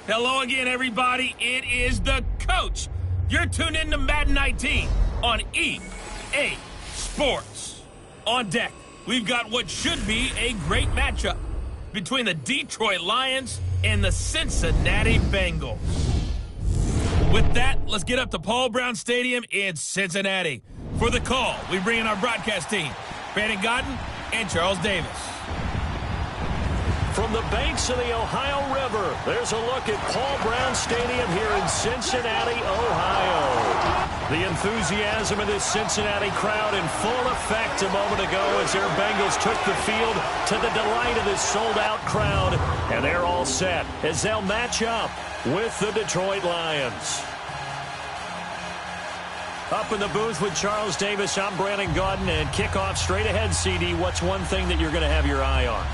Hello again, everybody. It is the coach. You're tuned in to Madden 19 on EA Sports. On deck, we've got what should be a great matchup between the Detroit Lions and the Cincinnati Bengals. With that, let's get up to Paul Brown Stadium in Cincinnati. For the call, we bring in our broadcast team, Brandon Godden and Charles Davis. From the banks of the Ohio River, there's a look at Paul Brown Stadium here in Cincinnati, Ohio. The enthusiasm of this Cincinnati crowd in full effect a moment ago as their Bengals took the field to the delight of this sold-out crowd. And they're all set as they'll match up with the Detroit Lions. Up in the booth with Charles Davis, I'm Brandon Godden, and kickoff straight ahead, CD. What's one thing that you're going to have your eye on?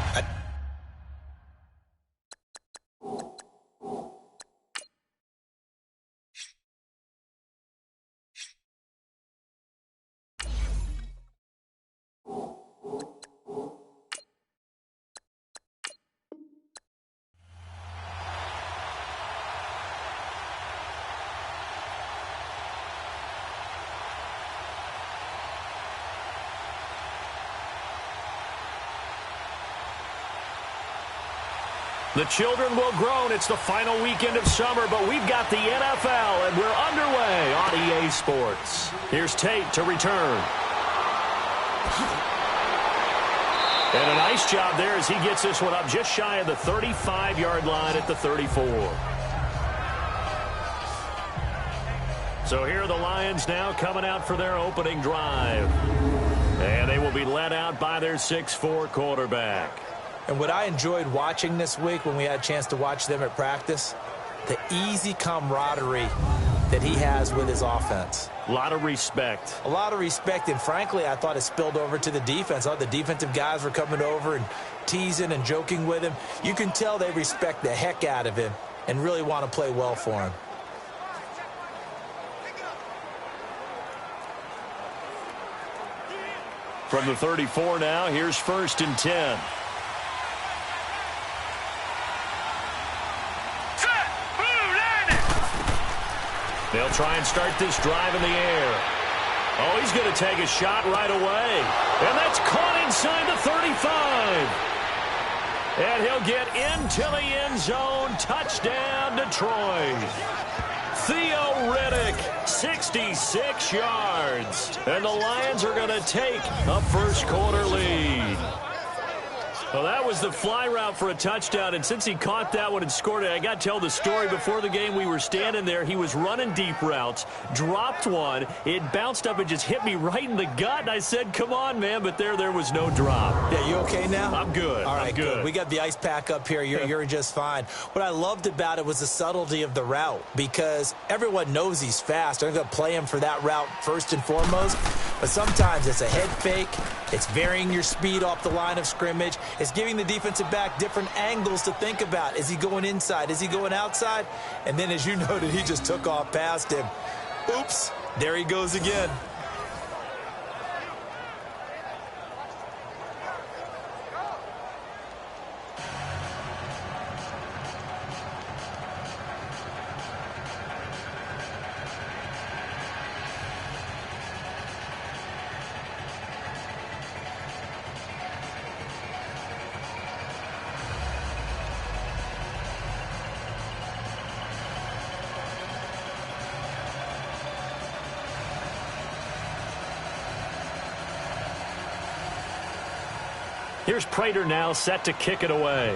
The children will groan. It's the final weekend of summer, but we've got the NFL, and we're underway on EA Sports. Here's Tate to return. And a nice job there as he gets this one up just shy of the 35-yard line at the 34. So here are the Lions now coming out for their opening drive. And they will be led out by their 6'4" quarterback. And what I enjoyed watching this week when we had a chance to watch them at practice, the easy camaraderie that he has with his offense. A lot of respect. A lot of respect, and frankly, I thought it spilled over to the defense. All the defensive guys were coming over and teasing and joking with him. You can tell they respect the heck out of him and really want to play well for him. From the 34 now, here's 1st and 10. They'll try and start this drive in the air. Oh, he's going to take a shot right away. And that's caught inside the 35. And he'll get into the end zone. Touchdown, Detroit. Theo Riddick, 66 yards. And the Lions are going to take a first-quarter lead. Well, that was the fly route for a touchdown, and since he caught that one and scored it, I got to tell the story. Before the game, we were standing there. He was running deep routes, dropped one. It bounced up and just hit me right in the gut, and I said, come on, man, but there was no drop. Yeah, you okay now? I'm good. All right, I'm good. We got the ice pack up here. You're just fine. What I loved about it was the subtlety of the route, because everyone knows he's fast. They're going to play him for that route first and foremost, but sometimes it's a head fake. It's varying your speed off the line of scrimmage. It's giving the defensive back different angles to think about. Is he going inside? Is he going outside? And then, as you noted, he just took off past him. Oops, there he goes again. Here's Prater now set to kick it away.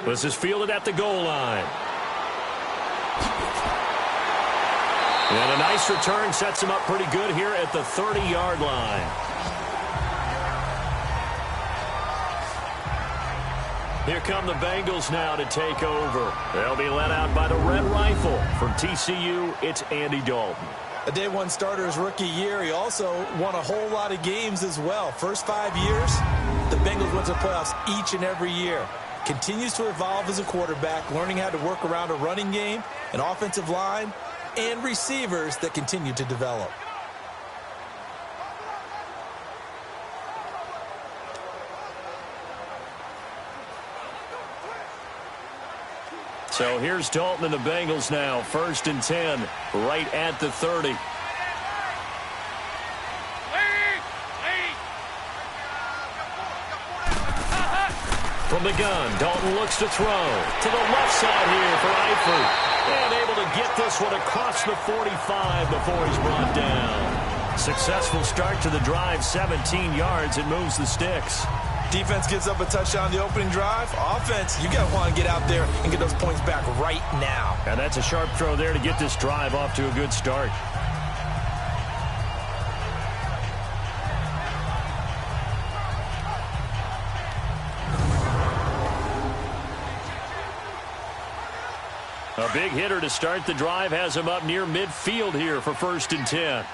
This is fielded at the goal line. And a nice return sets him up pretty good here at the 30-yard line. Here come the Bengals now to take over. They'll be led out by the Red Rifle. From TCU, it's Andy Dalton. A day one starter his rookie year. He also won a whole lot of games as well. First 5 years, the Bengals went to the playoffs each and every year. Continues to evolve as a quarterback, learning how to work around a running game, an offensive line, and receivers that continue to develop. So here's Dalton and the Bengals now. 1st and 10, right at the 30. From the gun, Dalton looks to throw. To the left side here for Eifert. And able to get this one across the 45 before he's brought down. Successful start to the drive, 17 yards, and moves the sticks. Defense gives up a touchdown the opening drive. Offense, you got to want to get out there and get those points back right now. And that's a sharp throw there to get this drive off to a good start. A big hitter to start the drive has him up near midfield here for 1st and 10.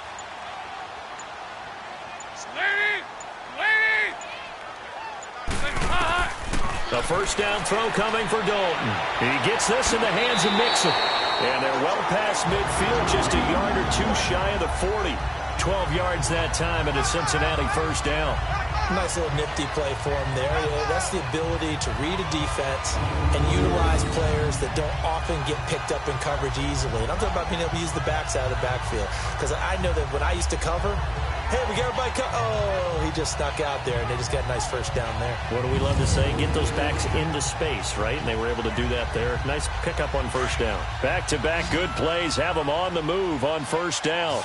The first down throw coming for Dalton. He gets this in the hands of Mixon. And they're well past midfield, just a yard or two shy of the 40. 12 yards that time, and a Cincinnati first down. Nice little nifty play for him there. That's the ability to read a defense and utilize players that don't often get picked up in coverage easily. And I'm talking about being able to use the backs out of the backfield. Because I know that when I used to cover, hey, we got everybody oh, he just snuck out there, and they just got a nice first down there. What do we love to say? Get those backs into space, right? And they were able to do that there. Nice pickup on first down. Back-to-back good plays have them on the move on first down.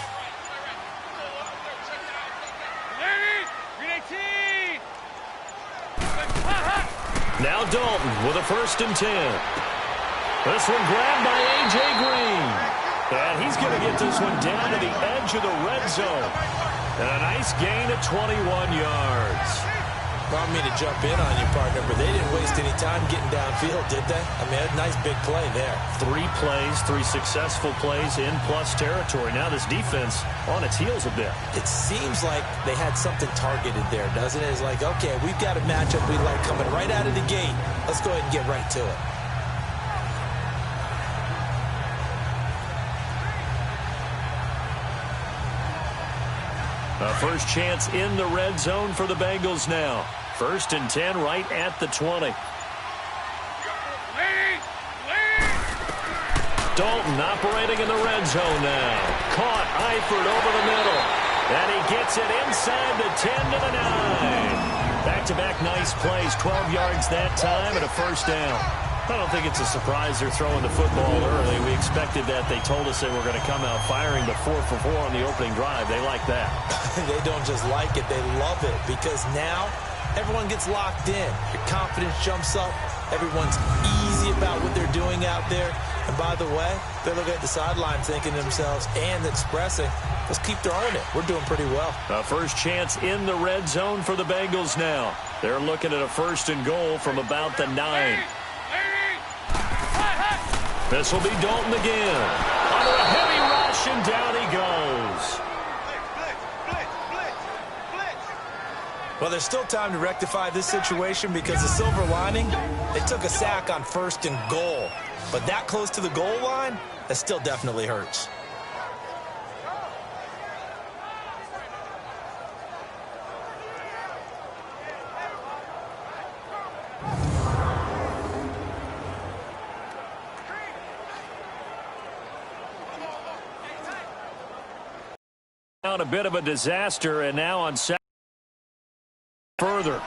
Now Dalton with a 1st and 10. This one grabbed by A.J. Green. And he's going to get this one down to the edge of the red zone. And a nice gain of 21 yards. Brought me to jump in on you, partner, but they didn't waste any time getting downfield, did they? I mean, a nice big play there. 3 plays, 3 successful plays in plus territory. Now this defense on its heels a bit. It seems like they had something targeted there, doesn't it? It's like, okay, we've got a matchup we like coming right out of the gate. Let's go ahead and get right to it. A first chance in the red zone for the Bengals now. 1st and 10 right at the 20. Dalton operating in the red zone now. Caught Eifert over the middle. And he gets it inside the 10 to the 9. Back-to-back nice plays. 12 yards that time and a first down. I don't think it's a surprise they're throwing the football early. We expected that. They told us they were going to come out firing, but 4 for 4 on the opening drive. They like that. They don't just like it. They love it because now everyone gets locked in. Your confidence jumps up. Everyone's easy about what they're doing out there. And by the way, they're looking at the sideline thinking to themselves and expressing, let's keep throwing it. We're doing pretty well. A first chance in the red zone for the Bengals now. They're looking at a 1st and goal from about the 9. This will be Dalton again. Under a heavy rush, and down he goes. Well, there's still time to rectify this situation because the silver lining, they took a sack on 1st and goal. But that close to the goal line, that still definitely hurts. A bit of a disaster, and now on second further.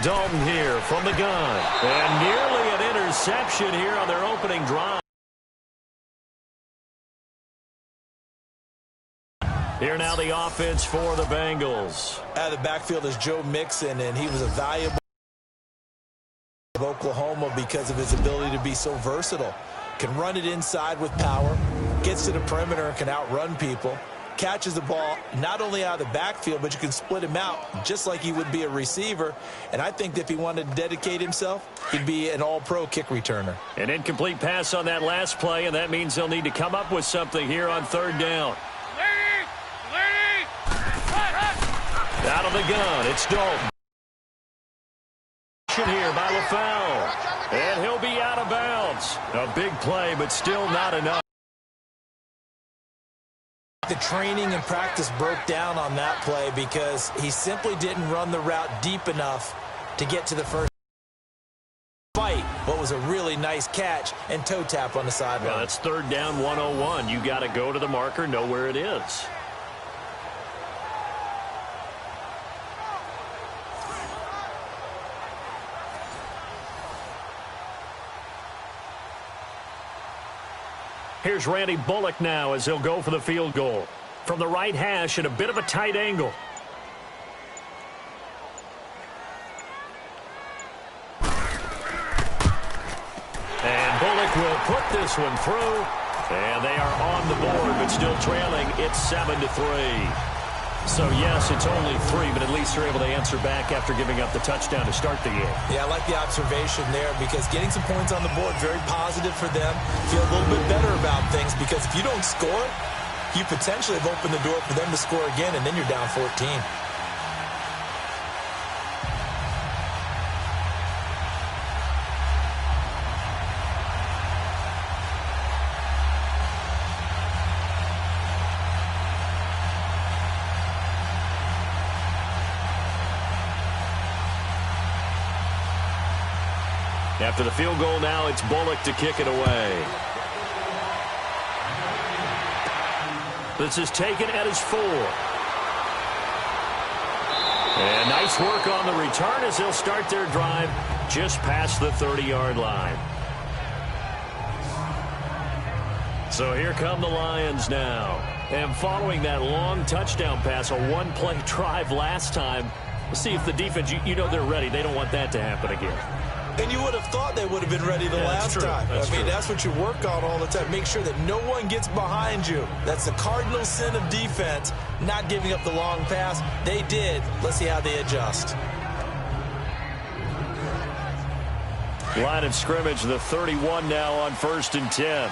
Dalton here from the gun, and nearly an interception here on their opening drive. Here now the offense for the Bengals. Out of the backfield is Joe Mixon, and he was a valuable of Oklahoma because of his ability to be so versatile. Can run it inside with power, gets to the perimeter and can outrun people, catches the ball not only out of the backfield, but you can split him out just like he would be a receiver. And I think that if he wanted to dedicate himself, he'd be an all-pro kick returner. An incomplete pass on that last play, and that means they'll need to come up with something here on 3rd down. Out of the gun, it's Dalton. Here by LaFell. And he'll be out of bounds. A big play, but still not enough. The training and practice broke down on that play because he simply didn't run the route deep enough to get to the first. was a really nice catch and toe tap on the sideline. Yeah, that's third down 101. You got to go to the marker, know where it is. Here's Randy Bullock now as he'll go for the field goal. From the right hash at a bit of a tight angle. And Bullock will put this one through. And they are on the board, but still trailing. It's 7-3. So, yes, it's only 3, but at least they're able to answer back after giving up the touchdown to start the game. Yeah, I like the observation there because getting some points on the board, very positive for them. Feel a little bit better about things because if you don't score, you potentially have opened the door for them to score again, and then you're down 14. After the field goal now, it's Bullock to kick it away. This is taken at his 4. And nice work on the return as they'll start their drive just past the 30-yard line. So here come the Lions now. And following that long touchdown pass, a one-play drive last time, we'll see if the defense, you know they're ready. They don't want that to happen again. And you would have thought they would have been ready the last time. That's what you work on all the time. Make sure that no one gets behind you. That's the cardinal sin of defense, not giving up the long pass. They did. Let's see how they adjust. Line of scrimmage, the 31 now on 1st and 10.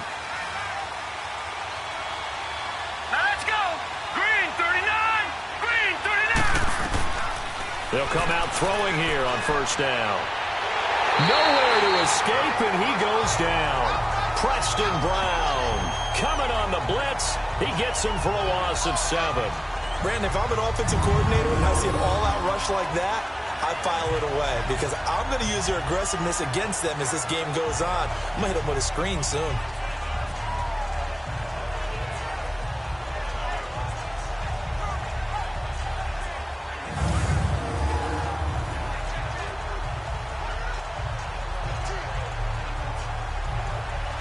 Now let's go. Green 39. Green 39. They'll come out throwing here on 1st down. Nowhere to escape, and he goes down. Preston Brown coming on the blitz. He gets him for a loss of 7. Brandon, if I'm an offensive coordinator and I see an all-out rush like that, I file it away because I'm going to use their aggressiveness against them as this game goes on. I'm going to hit them with a screen soon.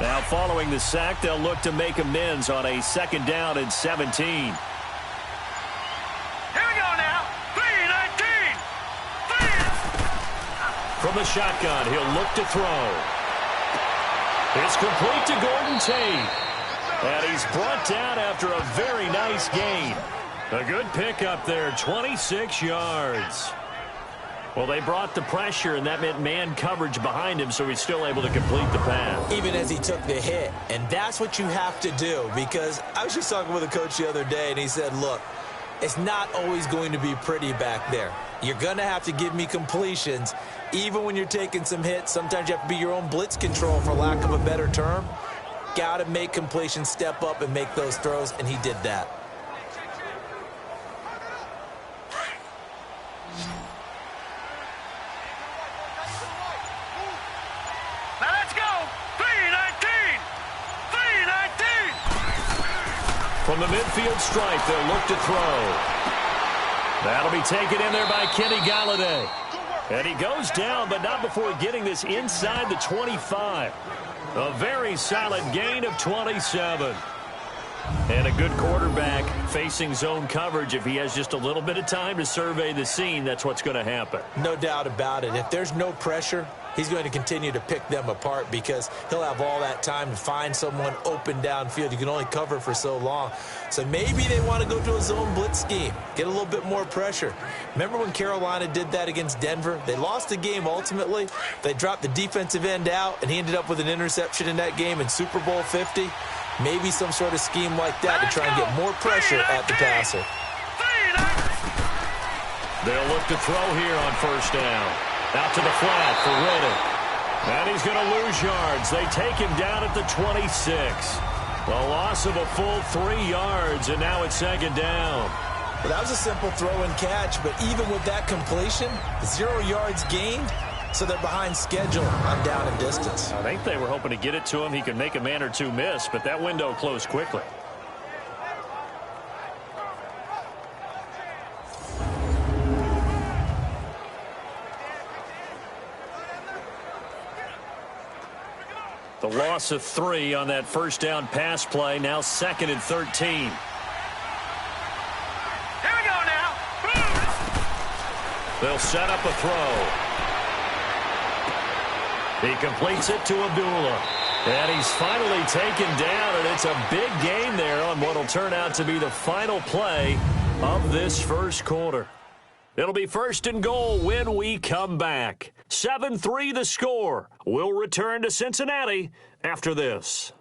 Now following the sack, they'll look to make amends on a 2nd down and 17. Here we go now. 3-19. From the shotgun, he'll look to throw. It's complete to Gordon Tate. And he's brought down after a very nice gain. A good pickup there, 26 yards. Well, they brought the pressure, and that meant man coverage behind him, so he's still able to complete the pass. Even as he took the hit. And that's what you have to do, because I was just talking with a coach the other day, and he said, look, it's not always going to be pretty back there. You're going to have to give me completions. Even when you're taking some hits, sometimes you have to be your own blitz control, for lack of a better term. Got to make completions, step up, and make those throws, and he did that. From the midfield stripe, they'll look to throw. That'll be taken in there by Kenny Galladay. And he goes down, but not before getting this inside the 25. A very solid gain of 27. And a good quarterback facing zone coverage. If he has just a little bit of time to survey the scene, that's what's going to happen. No doubt about it. If there's no pressure, he's going to continue to pick them apart because he'll have all that time to find someone open downfield. You can only cover for so long. So maybe they want to go to a zone blitz scheme, get a little bit more pressure. Remember when Carolina did that against Denver? They lost the game ultimately. They dropped the defensive end out, and he ended up with an interception in that game in Super Bowl 50. Maybe some sort of scheme like that to try and get more pressure at the passer. They'll look to throw here on 1st down. Out to the flat for Riddick. And he's going to lose yards. They take him down at the 26. A loss of a full 3 yards, and now it's 2nd down. Well, that was a simple throw and catch, but even with that completion, 0 yards gained, so they're behind schedule on down and distance. I think they were hoping to get it to him. He could make a man or two miss, but that window closed quickly. The loss of 3 on that first down pass play. Now 2nd and 13. Here we go now. They'll set up a throw. He completes it to Abdullah. And he's finally taken down, and it's a big gain there on what will turn out to be the final play of this first quarter. It'll be 1st and goal when we come back. 7-3 the score. We'll return to Cincinnati after this.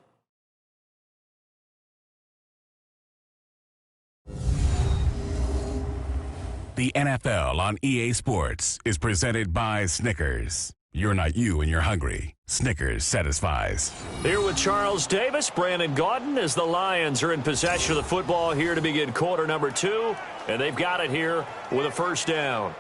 The NFL on EA Sports is presented by Snickers. You're not you when you're hungry. Snickers satisfies. Here with Charles Davis, Brandon Gaudin, as the Lions are in possession of the football here to begin quarter number 2. And they've got it here with a first down.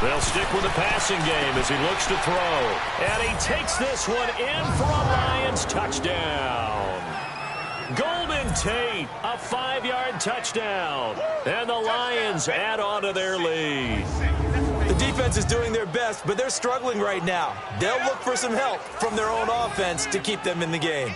They'll stick with the passing game as he looks to throw. And he takes this one in for a Lions touchdown. Golden Tate, a 5-yard touchdown. And the Lions add on to their lead. The defense is doing their best, but they're struggling right now. They'll look for some help from their own offense to keep them in the game.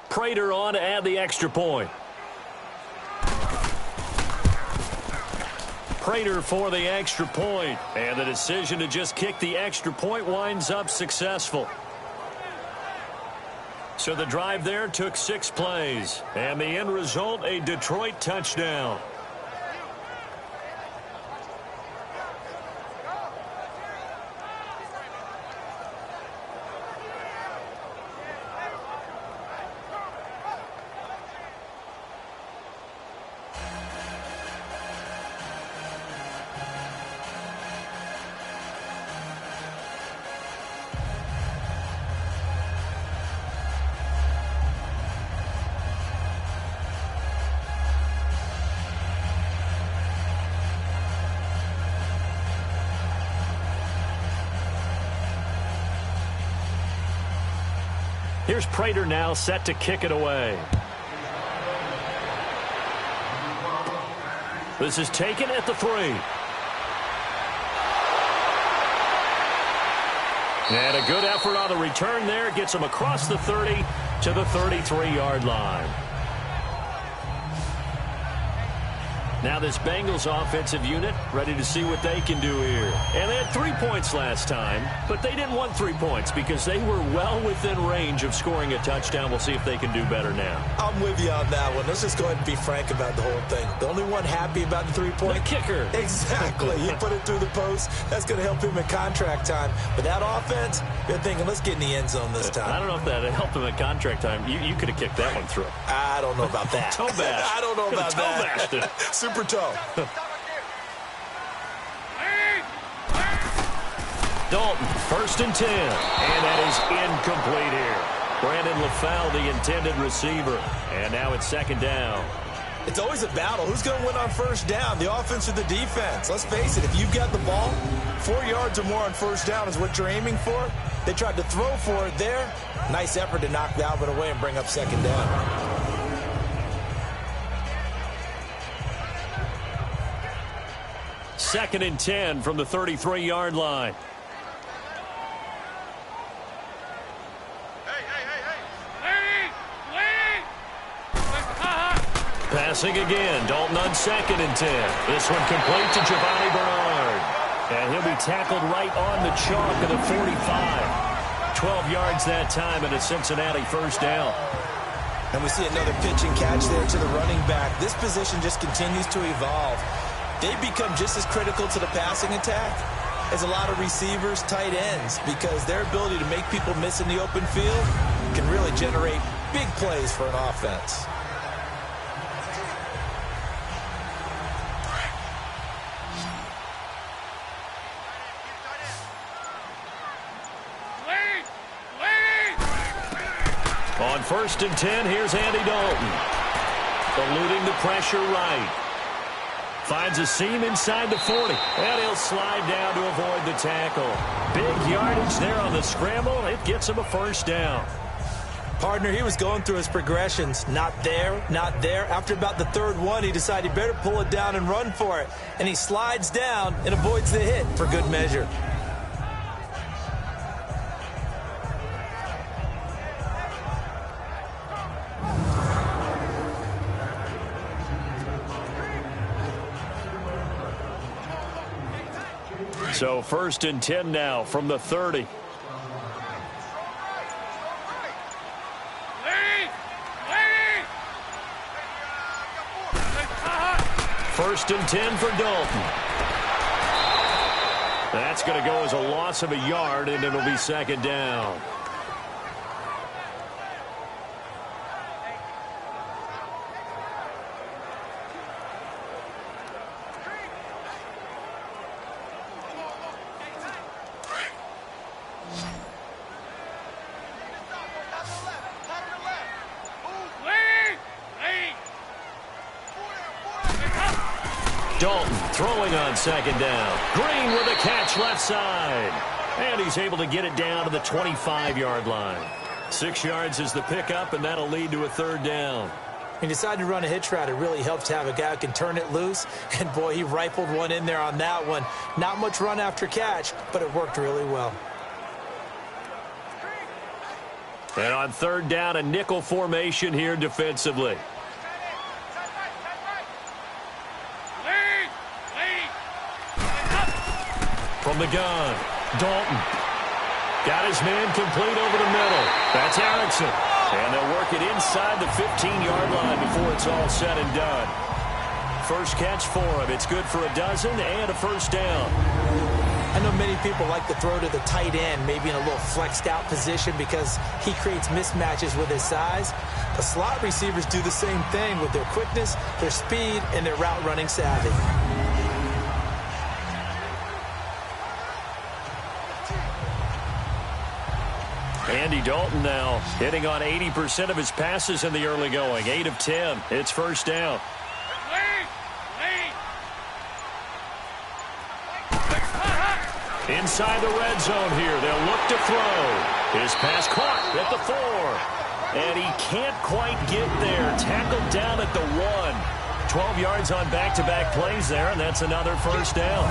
Prater on to add the extra point. Prater for the extra point. And the decision to just kick the extra point winds up successful. So the drive there took 6 plays. And the end result, a Detroit touchdown. Here's Prater now set to kick it away. This is taken at the 3. And a good effort on the return there. Gets him across the 30 to the 33-yard line. Now this Bengals offensive unit ready to see what they can do here. And they had 3 points last time, but they didn't want 3 points because they were well within range of scoring a touchdown. We'll see if they can do better now. I'm with you on that one. Let's just go ahead and be frank about the whole thing. The only one happy about the 3-point? The kicker. Exactly. He put it through the post. That's going to help him in contract time. But that offense, they're thinking, let's get in the end zone this time. I don't know if that helped him in contract time. You could have kicked that one through. I don't know about that. Toe bash. I don't know about that. Toe bashed it. Super toe. Dalton, 1st and 10. And that is incomplete here. Brandon LaFell, the intended receiver. And now it's 2nd down. It's always a battle. Who's going to win on 1st down, the offense or the defense? Let's face it, if you've got the ball, 4 yards or more on 1st down is what you're aiming for. They tried to throw for it there. Nice effort to knock that one away and bring up 2nd down. Second and 10 from the 33-yard line. Passing again. Dalton on 2nd and 10. This one complete to Giovanni Bernard. And he'll be tackled right on the chalk of the 45. 12 yards that time and a Cincinnati 1st down. And we see another pitch and catch there to the running back. This position just continues to evolve. they become just as critical to the passing attack as a lot of receivers, tight ends, because their ability to make people miss in the open field can really generate big plays for an offense. On 1st and 10, here's Andy Dalton. Eluding the pressure right. Finds a seam inside the 40. And he'll slide down to avoid the tackle. Big yardage there on the scramble. It gets him a first down. Partner, he was going through his progressions. Not there, not there. After about the third one, he decided he better pull it down and run for it. And he slides down and avoids the hit for good measure. So 1st and 10 now from the 30. First and 10 for Dalton. That's going to go as a loss of a yard, and it'll be 2nd down. Dalton throwing on 2nd down. Green with a catch left side. And he's able to get it down to the 25-yard line. 6 yards is the pickup, and that'll lead to a 3rd down. He decided to run a hitch route. It really helps to have a guy who can turn it loose. And, boy, he rifled one in there on that one. Not much run after catch, but it worked really well. And on 3rd down, a nickel formation here defensively. From the gun, Dalton. Got his man complete over the middle. That's Erickson. And they'll work it inside the 15-yard line before it's all said and done. First catch for him. It's good for a dozen and a first down. I know many people like to throw to the tight end, maybe in a little flexed out position because he creates mismatches with his size. But slot receivers do the same thing with their quickness, their speed, and their route running savvy. Andy Dalton now hitting on 80% of his passes in the early going. 8 of 10. It's first down. Inside the red zone here. They'll look to throw. His pass caught at the 4. And he can't quite get there. Tackled down at the 1. 12 yards on back-to-back plays there, and that's another first down.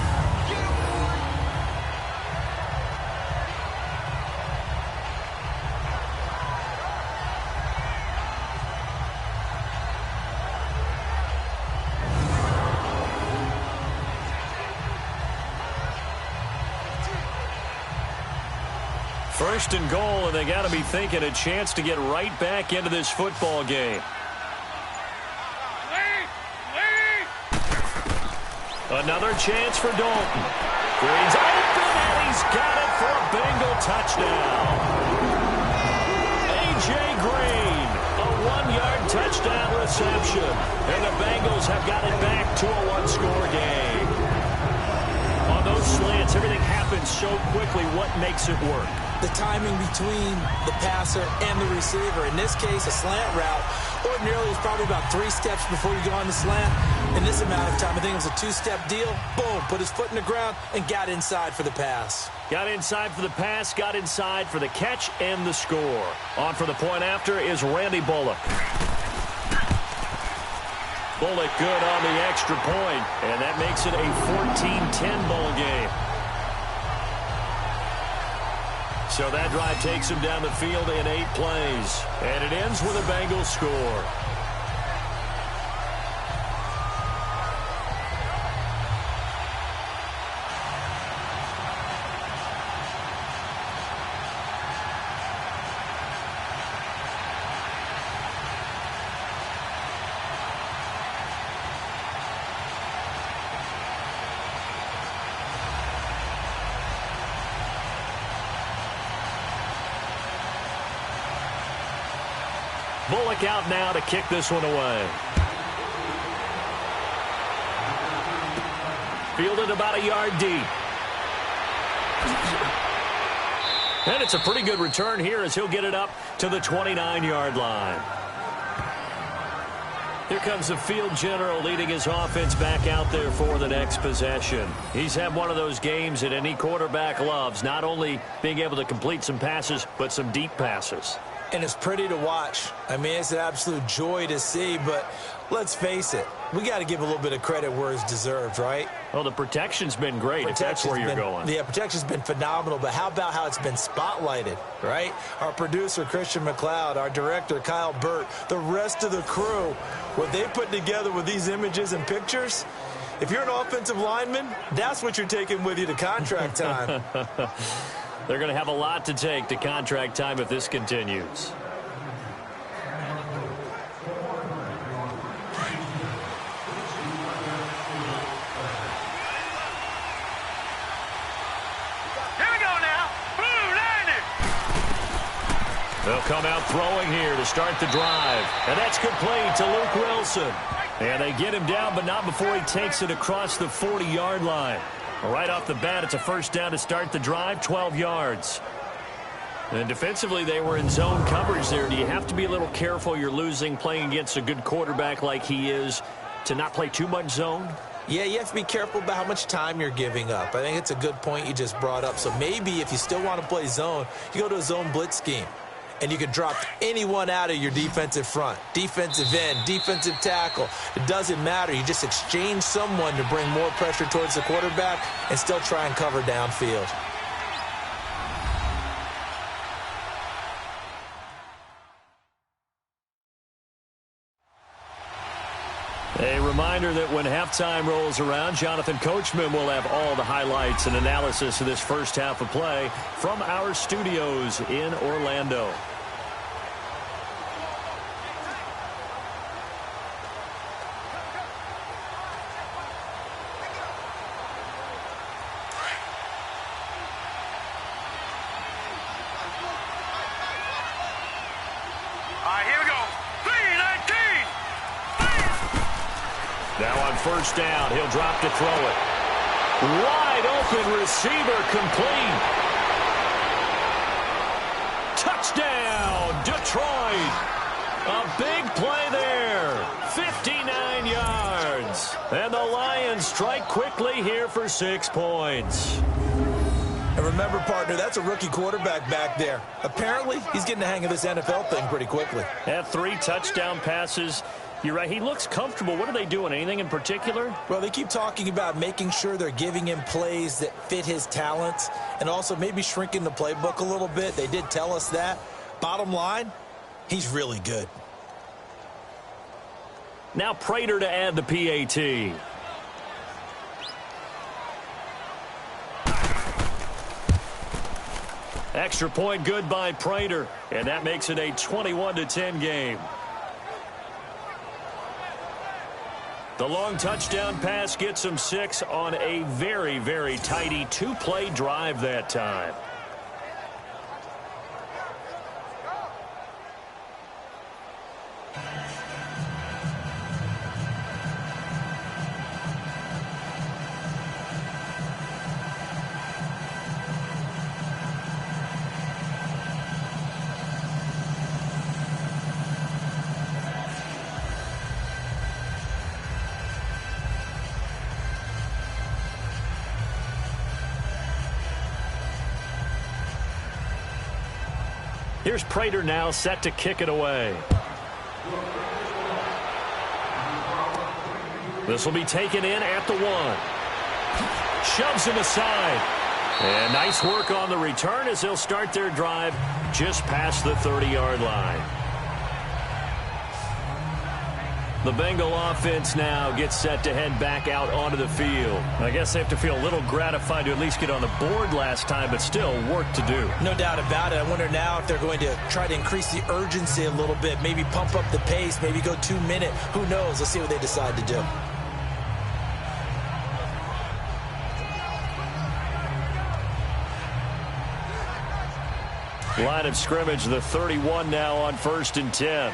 First and goal, and they got to be thinking a chance to get right back into this football game. Another chance for Dalton. Green's open, and he's got it for a Bengal touchdown. A.J. Green, a 1-yard touchdown reception. And the Bengals have got it back to a 1-score game. On those slants, everything happens so quickly. What makes it work? The timing between the passer and the receiver. In this case, a slant route. Ordinarily, it's probably about 3 steps before you go on the slant. In this amount of time, I think it was a 2-step deal. Boom, put his foot in the ground and got inside for the pass. Got inside for the pass, got inside for the catch and the score. On for the point after is Randy Bullock. Bullock good on the extra point, and that makes it a 14-10 ball game. So that drive takes him down the field in 8 plays. And it ends with a Bengals score. Bullock out now to kick this one away. Fielded about a yard deep. And it's a pretty good return here as he'll get it up to the 29-yard line. Here comes the field general leading his offense back out there for the next possession. He's had one of those games that any quarterback loves, not only being able to complete some passes, but some deep passes. And it's pretty to watch. I mean, it's an absolute joy to see, but let's face it, we got to give a little bit of credit where it's deserved, right? Well, the protection's been great, if that's where you're going. Yeah, protection's been phenomenal, but how about how it's been spotlighted, right? Our producer, Christian McLeod, our director, Kyle Burt, the rest of the crew, what they put together with these images and pictures, if you're an offensive lineman, that's what you're taking with you to contract time. They're going to have a lot to take to contract time if this continues. They'll come out throwing here to start the drive. And that's complete to Luke Wilson. And they get him down, but not before he takes it across the 40-yard line. Right off the bat, it's a first down to start the drive, 12 yards. And defensively, they were in zone coverage there. Do you have to be a little careful? You're losing, playing against a good quarterback like he is, to not play too much zone? Yeah, you have to be careful about how much time you're giving up. I think it's a good point you just brought up. So maybe if you still want to play zone, you go to a zone blitz scheme. And you can drop anyone out of your defensive front, defensive end, defensive tackle. It doesn't matter. You just exchange someone to bring more pressure towards the quarterback and still try and cover downfield. A reminder that when halftime rolls around, Jonathan Coachman will have all the highlights and analysis of this first half of play from our studios in Orlando. First down. He'll drop to throw it. Wide open receiver complete. Touchdown, Detroit. A big play there. 59 yards. And the Lions strike quickly here for 6 points. And remember, partner, that's a rookie quarterback back there. Apparently, he's getting the hang of this NFL thing pretty quickly. Had 3 touchdown passes. You're right. He looks comfortable. What are they doing? Anything in particular? Well, they keep talking about making sure they're giving him plays that fit his talents and also maybe shrinking the playbook a little bit. They did tell us that. Bottom line, he's really good. Now Prater to add the PAT. Extra point good by Prater, and that makes it a 21-10 game. The long touchdown pass gets him 6 on a very, very tidy 2-play drive that time. Here's Prater now set to kick it away. This will be taken in at the 1. Shoves him aside. And nice work on the return as they'll start their drive just past the 30-yard line. The Bengal offense now gets set to head back out onto the field. I guess they have to feel a little gratified to at least get on the board last time, but still work to do. No doubt about it. I wonder now if they're going to try to increase the urgency a little bit, maybe pump up the pace, maybe go 2-minute. Who knows? Let's see what they decide to do. Line of scrimmage, the 31 now on 1st and 10.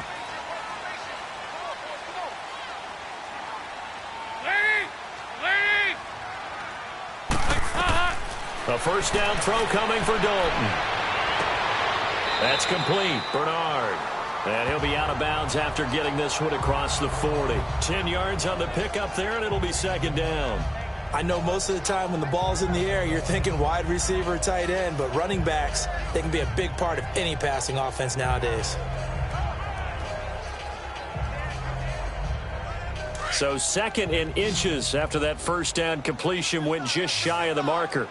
A first down throw coming for Dalton. That's complete. Bernard. And he'll be out of bounds after getting this one across the 40. 10 yards on the pickup there, and it'll be 2nd down. I know most of the time when the ball's in the air, you're thinking wide receiver, tight end, but running backs, they can be a big part of any passing offense nowadays. So 2nd and inches after that first down completion went just shy of the marker.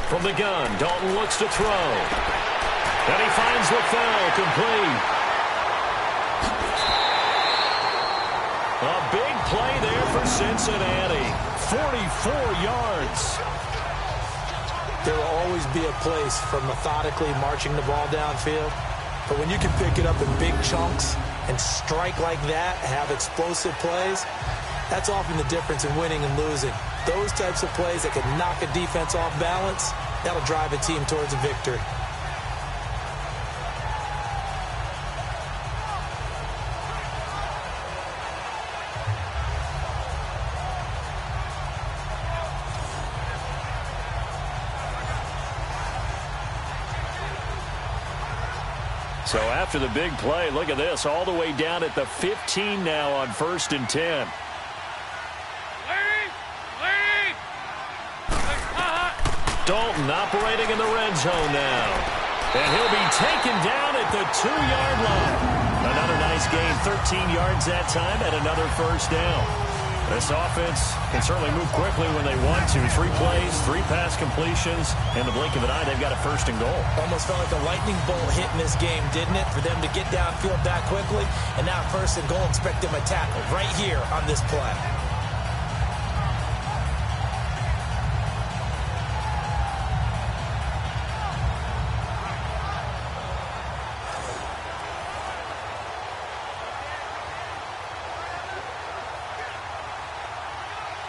From the gun, Dalton looks to throw. And he finds LaFell complete. A big play there for Cincinnati. 44 yards. There will always be a place for methodically marching the ball downfield. But when you can pick it up in big chunks and strike like that, have explosive plays, that's often the difference in winning and losing. Those types of plays that can knock a defense off balance, that'll drive a team towards a victory. So after the big play, look at this, all the way down at the 15 now on 1st and 10. Dalton operating in the red zone now. And he'll be taken down at the 2-yard line. Another nice gain, 13 yards that time, and another first down. This offense can certainly move quickly when they want to. 3 plays, 3 pass completions. In the blink of an eye, they've got a 1st and goal. Almost felt like a lightning bolt hit in this game, didn't it? For them to get downfield that quickly. And now 1st and goal, expect them to tackle right here on this play.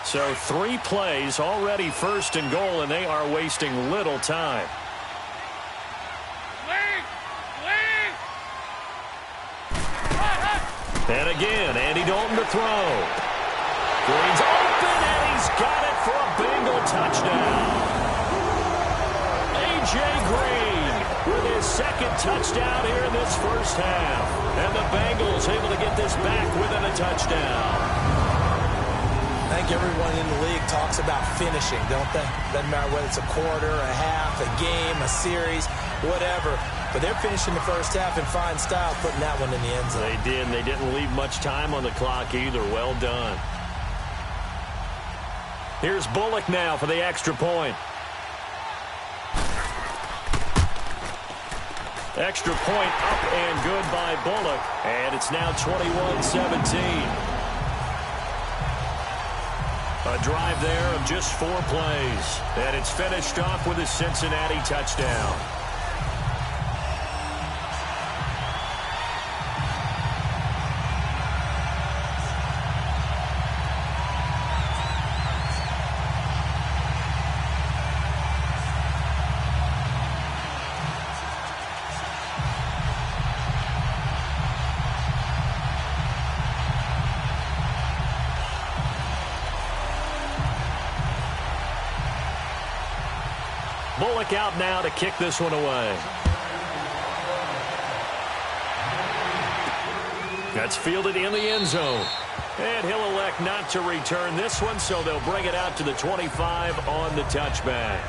So 3 plays, already 1st and goal, and they are wasting little time. And again, Andy Dalton to throw. Green's open, and he's got it for a Bengal touchdown. A.J. Green with his 2nd touchdown here in this first half. And the Bengals able to get this back within a touchdown. I think everyone in the league talks about finishing, don't they? Doesn't matter whether it's a quarter, a half, a game, a series, whatever. But they're finishing the first half in fine style, putting that one in the end zone. They did, and they didn't leave much time on the clock either. Well done. Here's Bullock now for the extra point. Extra point up and good by Bullock. And it's now 21-17. A drive there of just 4 plays. And it's finished off with a Cincinnati touchdown. Bullock out now to kick this one away. That's fielded in the end zone. And he'll elect not to return this one, so they'll bring it out to the 25 on the touchback.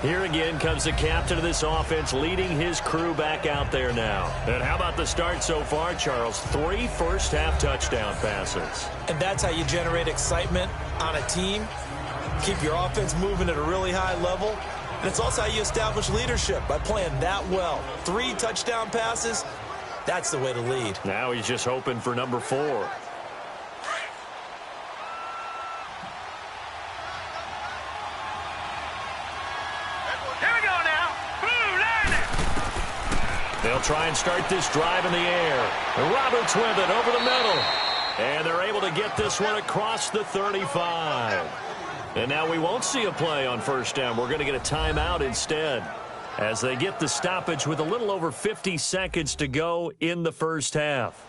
Here again comes the captain of this offense leading his crew back out there now. And how about the start so far, Charles? 3 first-half touchdown passes. And that's how you generate excitement on a team. Keep your offense moving at a really high level. And it's also how you establish leadership, by playing that well. 3 touchdown passes, that's the way to lead. Now he's just hoping for number 4. Here we go now. Blue line. They'll try and start this drive in the air. Roberts with it over the middle. And they're able to get this one across the 35. And now we won't see a play on first down. We're going to get a timeout instead as they get the stoppage with a little over 50 seconds to go in the first half.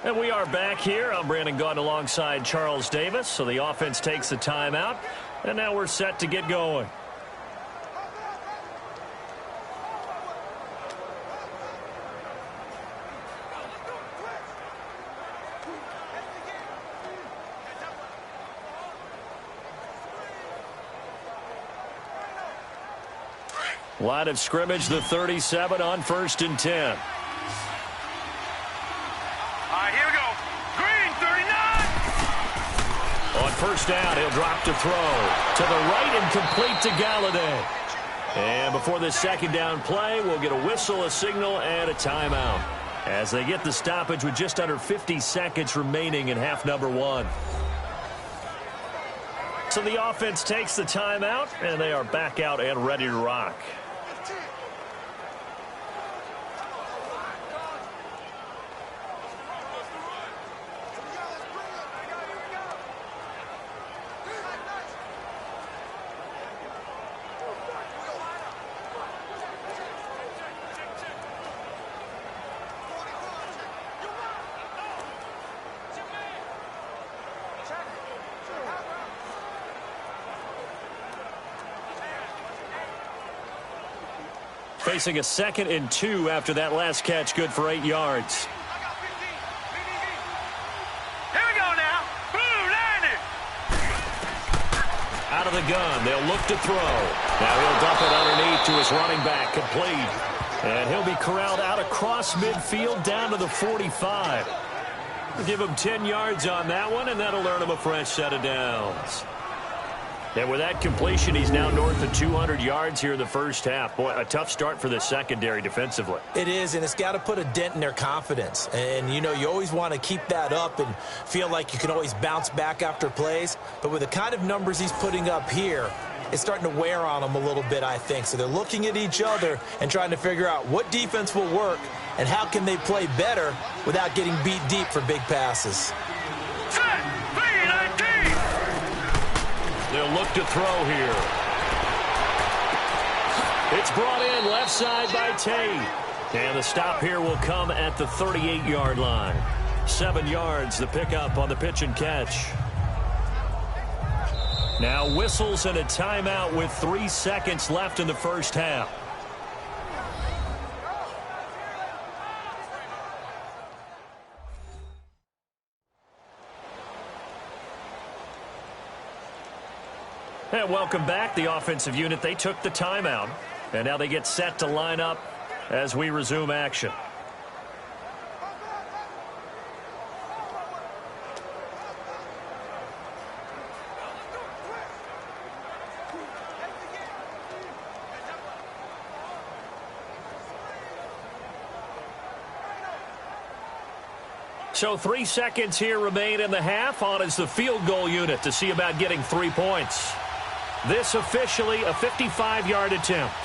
And we are back here. I'm Brandon Gaudin alongside Charles Davis. So the offense takes the timeout, and now we're set to get going. Line of scrimmage, the 37 on 1st and 10. All right, here we go. Green, 39. On first down, he'll drop to throw. To the right and complete to Galladay. And before this second down play, we'll get a whistle, a signal, and a timeout as they get the stoppage with just under 50 seconds remaining in half number 1. So the offense takes the timeout, and they are back out and ready to rock. Facing a 2nd and 2 after that last catch, good for 8 yards. Here we go now. Boom, landed. Out of the gun, they'll look to throw. Now he'll dump it underneath to his running back, complete. And he'll be corralled out across midfield down to the 45. We'll give him 10 yards on that one, and that'll earn him a fresh set of downs. And with that completion, he's now north of 200 yards here in the first half. Boy, a tough start for the secondary defensively. It is, and it's got to put a dent in their confidence. And, you always want to keep that up and feel like you can always bounce back after plays. But with the kind of numbers he's putting up here, it's starting to wear on them a little bit, I think. So they're looking at each other and trying to figure out what defense will work and how can they play better without getting beat deep for big passes. They'll look to throw here. It's brought in left side by Tate. And the stop here will come at the 38-yard line. 7 yards, the pickup on the pitch and catch. Now whistles and a timeout with 3 seconds left in the first half. And welcome back. The offensive unit, they took the timeout. And now they get set to line up as we resume action. So 3 seconds here remain in the half. On is the field goal unit to see about getting 3 points. This officially a 55-yard attempt.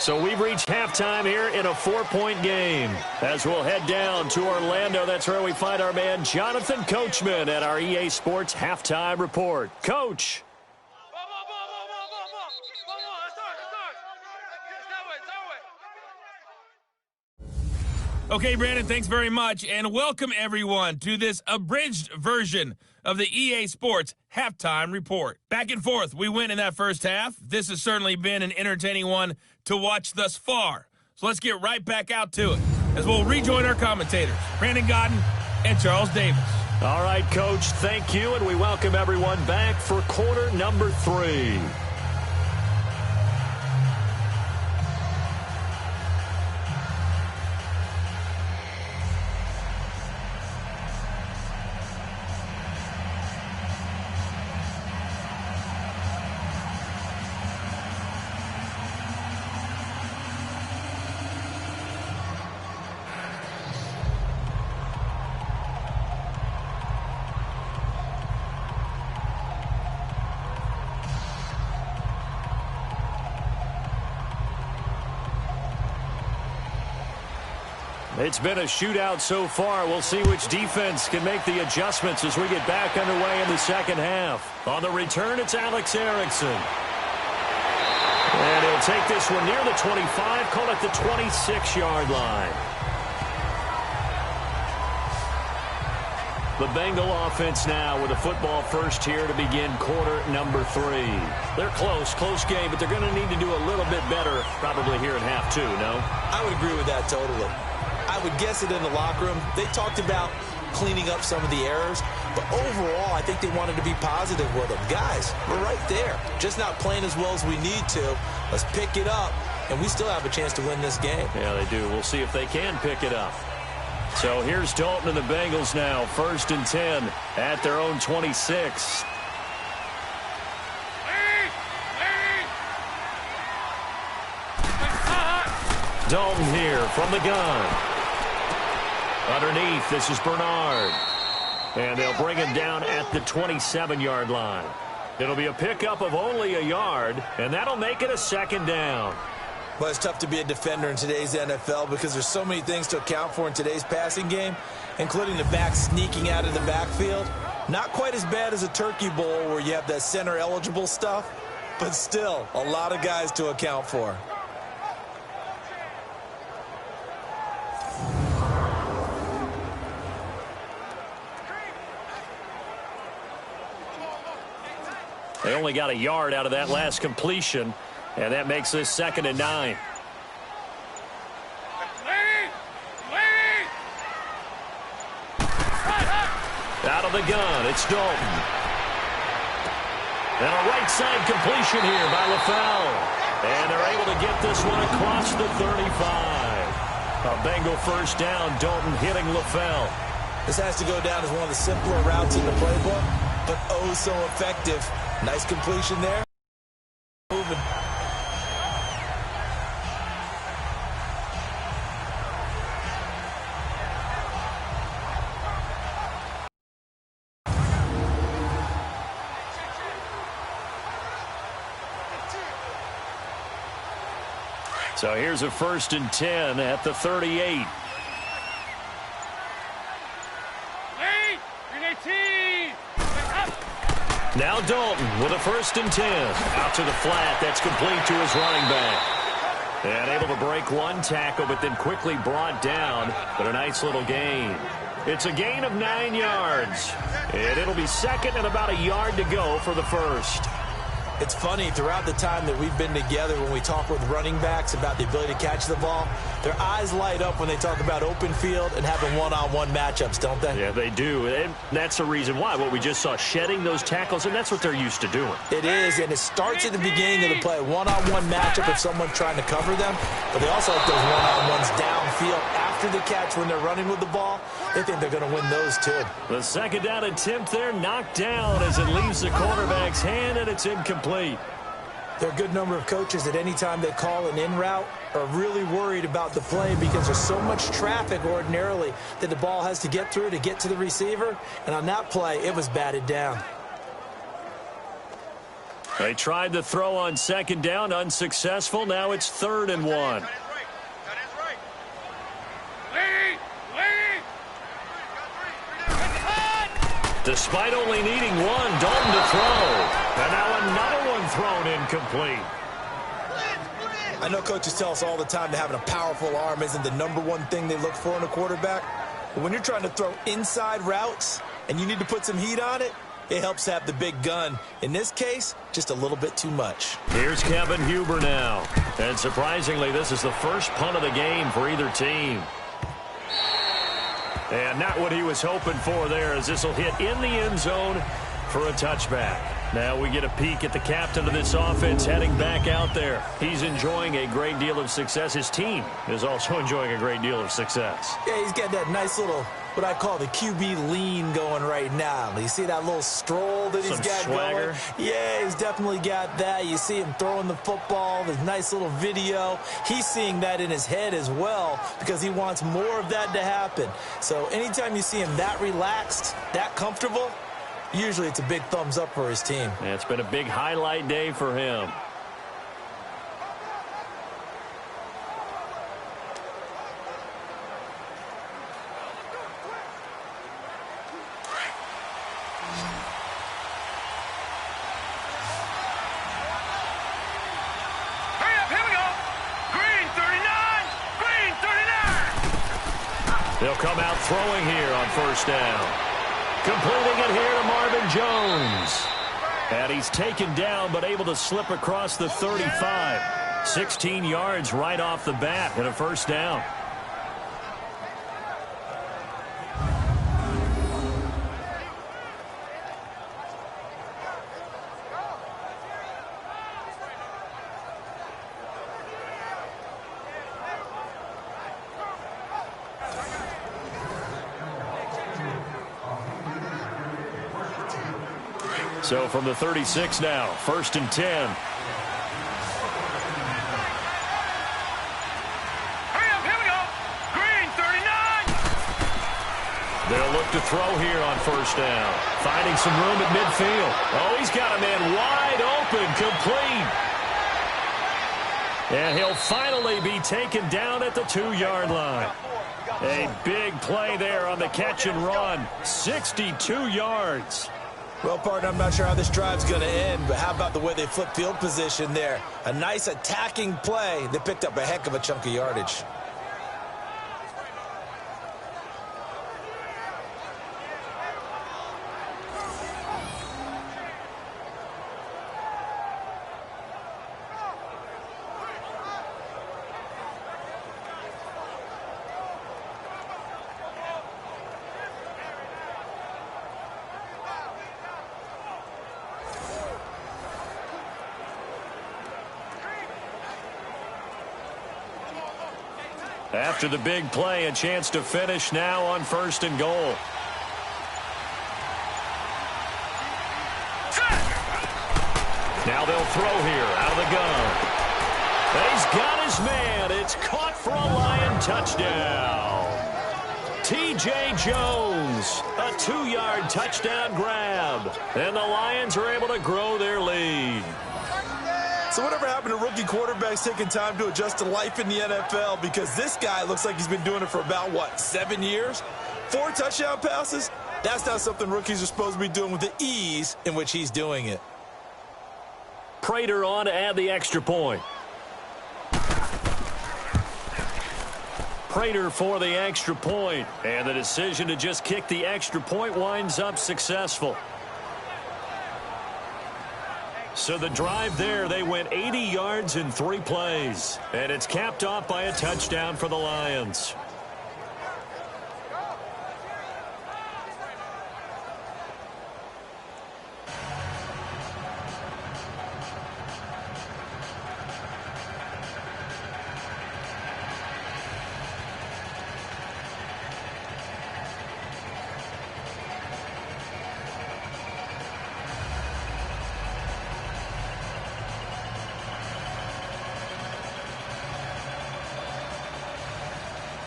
So we've reached halftime here in a 4-point game. As we'll head down to Orlando, that's where we find our man Jonathan Coachman at our EA Sports Halftime Report. Coach. Okay, Brandon, thanks very much, and welcome everyone to this abridged version of the EA Sports Halftime Report. Back and forth, we win in that first half. This has certainly been an entertaining one to watch thus far. So let's get right back out to it as we'll rejoin our commentators, Brandon Gaudin and Charles Davis. All right, Coach, thank you, and we welcome everyone back for quarter number 3. It's been a shootout so far. We'll see which defense can make the adjustments as we get back underway in the second half. On the return, it's Alex Erickson. And he'll take this one near the 25, call it the 26-yard line. The Bengal offense now with a football first here to begin quarter number 3. They're close game, but they're going to need to do a little bit better probably here in half 2, no? I would agree with that totally. I would guess it in the locker room. They talked about cleaning up some of the errors, but overall, I think they wanted to be positive with them. Guys, we're right there. Just not playing as well as we need to. Let's pick it up, and we still have a chance to win this game. Yeah, they do. We'll see if they can pick it up. So here's Dalton and the Bengals now, 1st and 10 at their own 26. Dalton here from the gun. Underneath, this is Bernard. And they'll bring him down at the 27-yard line. It'll be a pickup of only a yard, and that'll make it a 2nd down. Well, it's tough to be a defender in today's NFL because there's so many things to account for in today's passing game, including the back sneaking out of the backfield. Not quite as bad as a turkey bowl where you have that center-eligible stuff, but still a lot of guys to account for. They only got a yard out of that last completion, and that makes this 2nd and 9. Out of the gun, it's Dalton. And a right side completion here by LaFell. And they're able to get this one across the 35. A Bengal 1st down, Dalton hitting LaFell. This has to go down as one of the simpler routes in the playbook, but oh so effective. Nice completion there. Moving. So here's a 1st and 10 at the 38. Now Dalton with a 1st and 10. Out to the flat. That's complete to his running back. And able to break one tackle, but then quickly brought down. But a nice little gain. It's a gain of 9 yards. And it'll be 2nd and about a yard to go for the 1st. It's funny, throughout the time that we've been together, when we talk with running backs about the ability to catch the ball, their eyes light up when they talk about open field and having one-on-one matchups, don't they? Yeah, they do. And that's the reason why. What we just saw, shedding those tackles, and that's what they're used to doing. It is, and it starts at the beginning of the play. One-on-one matchup if someone's trying to cover them, but they also like those one-on-ones downfield after the catch when they're running with the ball. They think they're going to win those, too. The 2nd down attempt there knocked down as it leaves the quarterback's hand, and it's incomplete. There are a good number of coaches that any time they call an in route are really worried about the play because there's so much traffic ordinarily that the ball has to get through to get to the receiver. And on that play, it was batted down. They tried the throw on 2nd down, unsuccessful. Now it's 3rd and 1. Despite only needing one, Dalton to throw. And now another one thrown incomplete. I know coaches tell us all the time that having a powerful arm isn't the #1 thing they look for in a quarterback. But when you're trying to throw inside routes and you need to put some heat on it, it helps have the big gun. In this case, just a little bit too much. Here's Kevin Huber now. And surprisingly, this is the first punt of the game for either team. And not what he was hoping for there, as this will hit in the end zone for a touchback. Now we get a peek at the captain of this offense heading back out there. He's enjoying a great deal of success. His team is also enjoying a great deal of success. Yeah, he's got that nice little, what I call the QB lean going right now. You see that little stroll that he's got swagger going? Yeah, he's definitely got that. You see him throwing the football, this nice little video. He's seeing that in his head as well because he wants more of that to happen. So anytime you see him that relaxed, that comfortable, usually it's a big thumbs up for his team. Yeah, it's been a big highlight day for him. They'll come out throwing here on first down. Completing it here to Marvin Jones. And he's taken down but able to slip across the 35. 16 yards right off the bat and a first down. So from the 36 now, 1st and 10. Hurry up, here we go. Green, 39. They'll look to throw here on first down. Finding some room at midfield. Oh, he's got a man wide open, complete. And he'll finally be taken down at the 2-yard line. A big play there on the catch and run. 62 yards. Well, partner, I'm not sure how this drive's going to end, but how about the way they flip field position there? A nice attacking play. They picked up a heck of a chunk of yardage. After the big play, a chance to finish now on 1st and goal. Now they'll throw here out of the gun. And he's got his man. It's caught for a Lion touchdown. T.J. Jones, a 2-yard touchdown grab. And the Lions are able to grow their lead. So whatever happened to rookie quarterbacks taking time to adjust to life in the NFL? Because this guy looks like he's been doing it for about, 7 years? 4 touchdown passes? That's not something rookies are supposed to be doing with the ease in which he's doing it. Prater on to add the extra point. Prater for the extra point. And the decision to just kick the extra point winds up successful. So the drive there, they went 80 yards in 3 plays. And it's capped off by a touchdown for the Lions.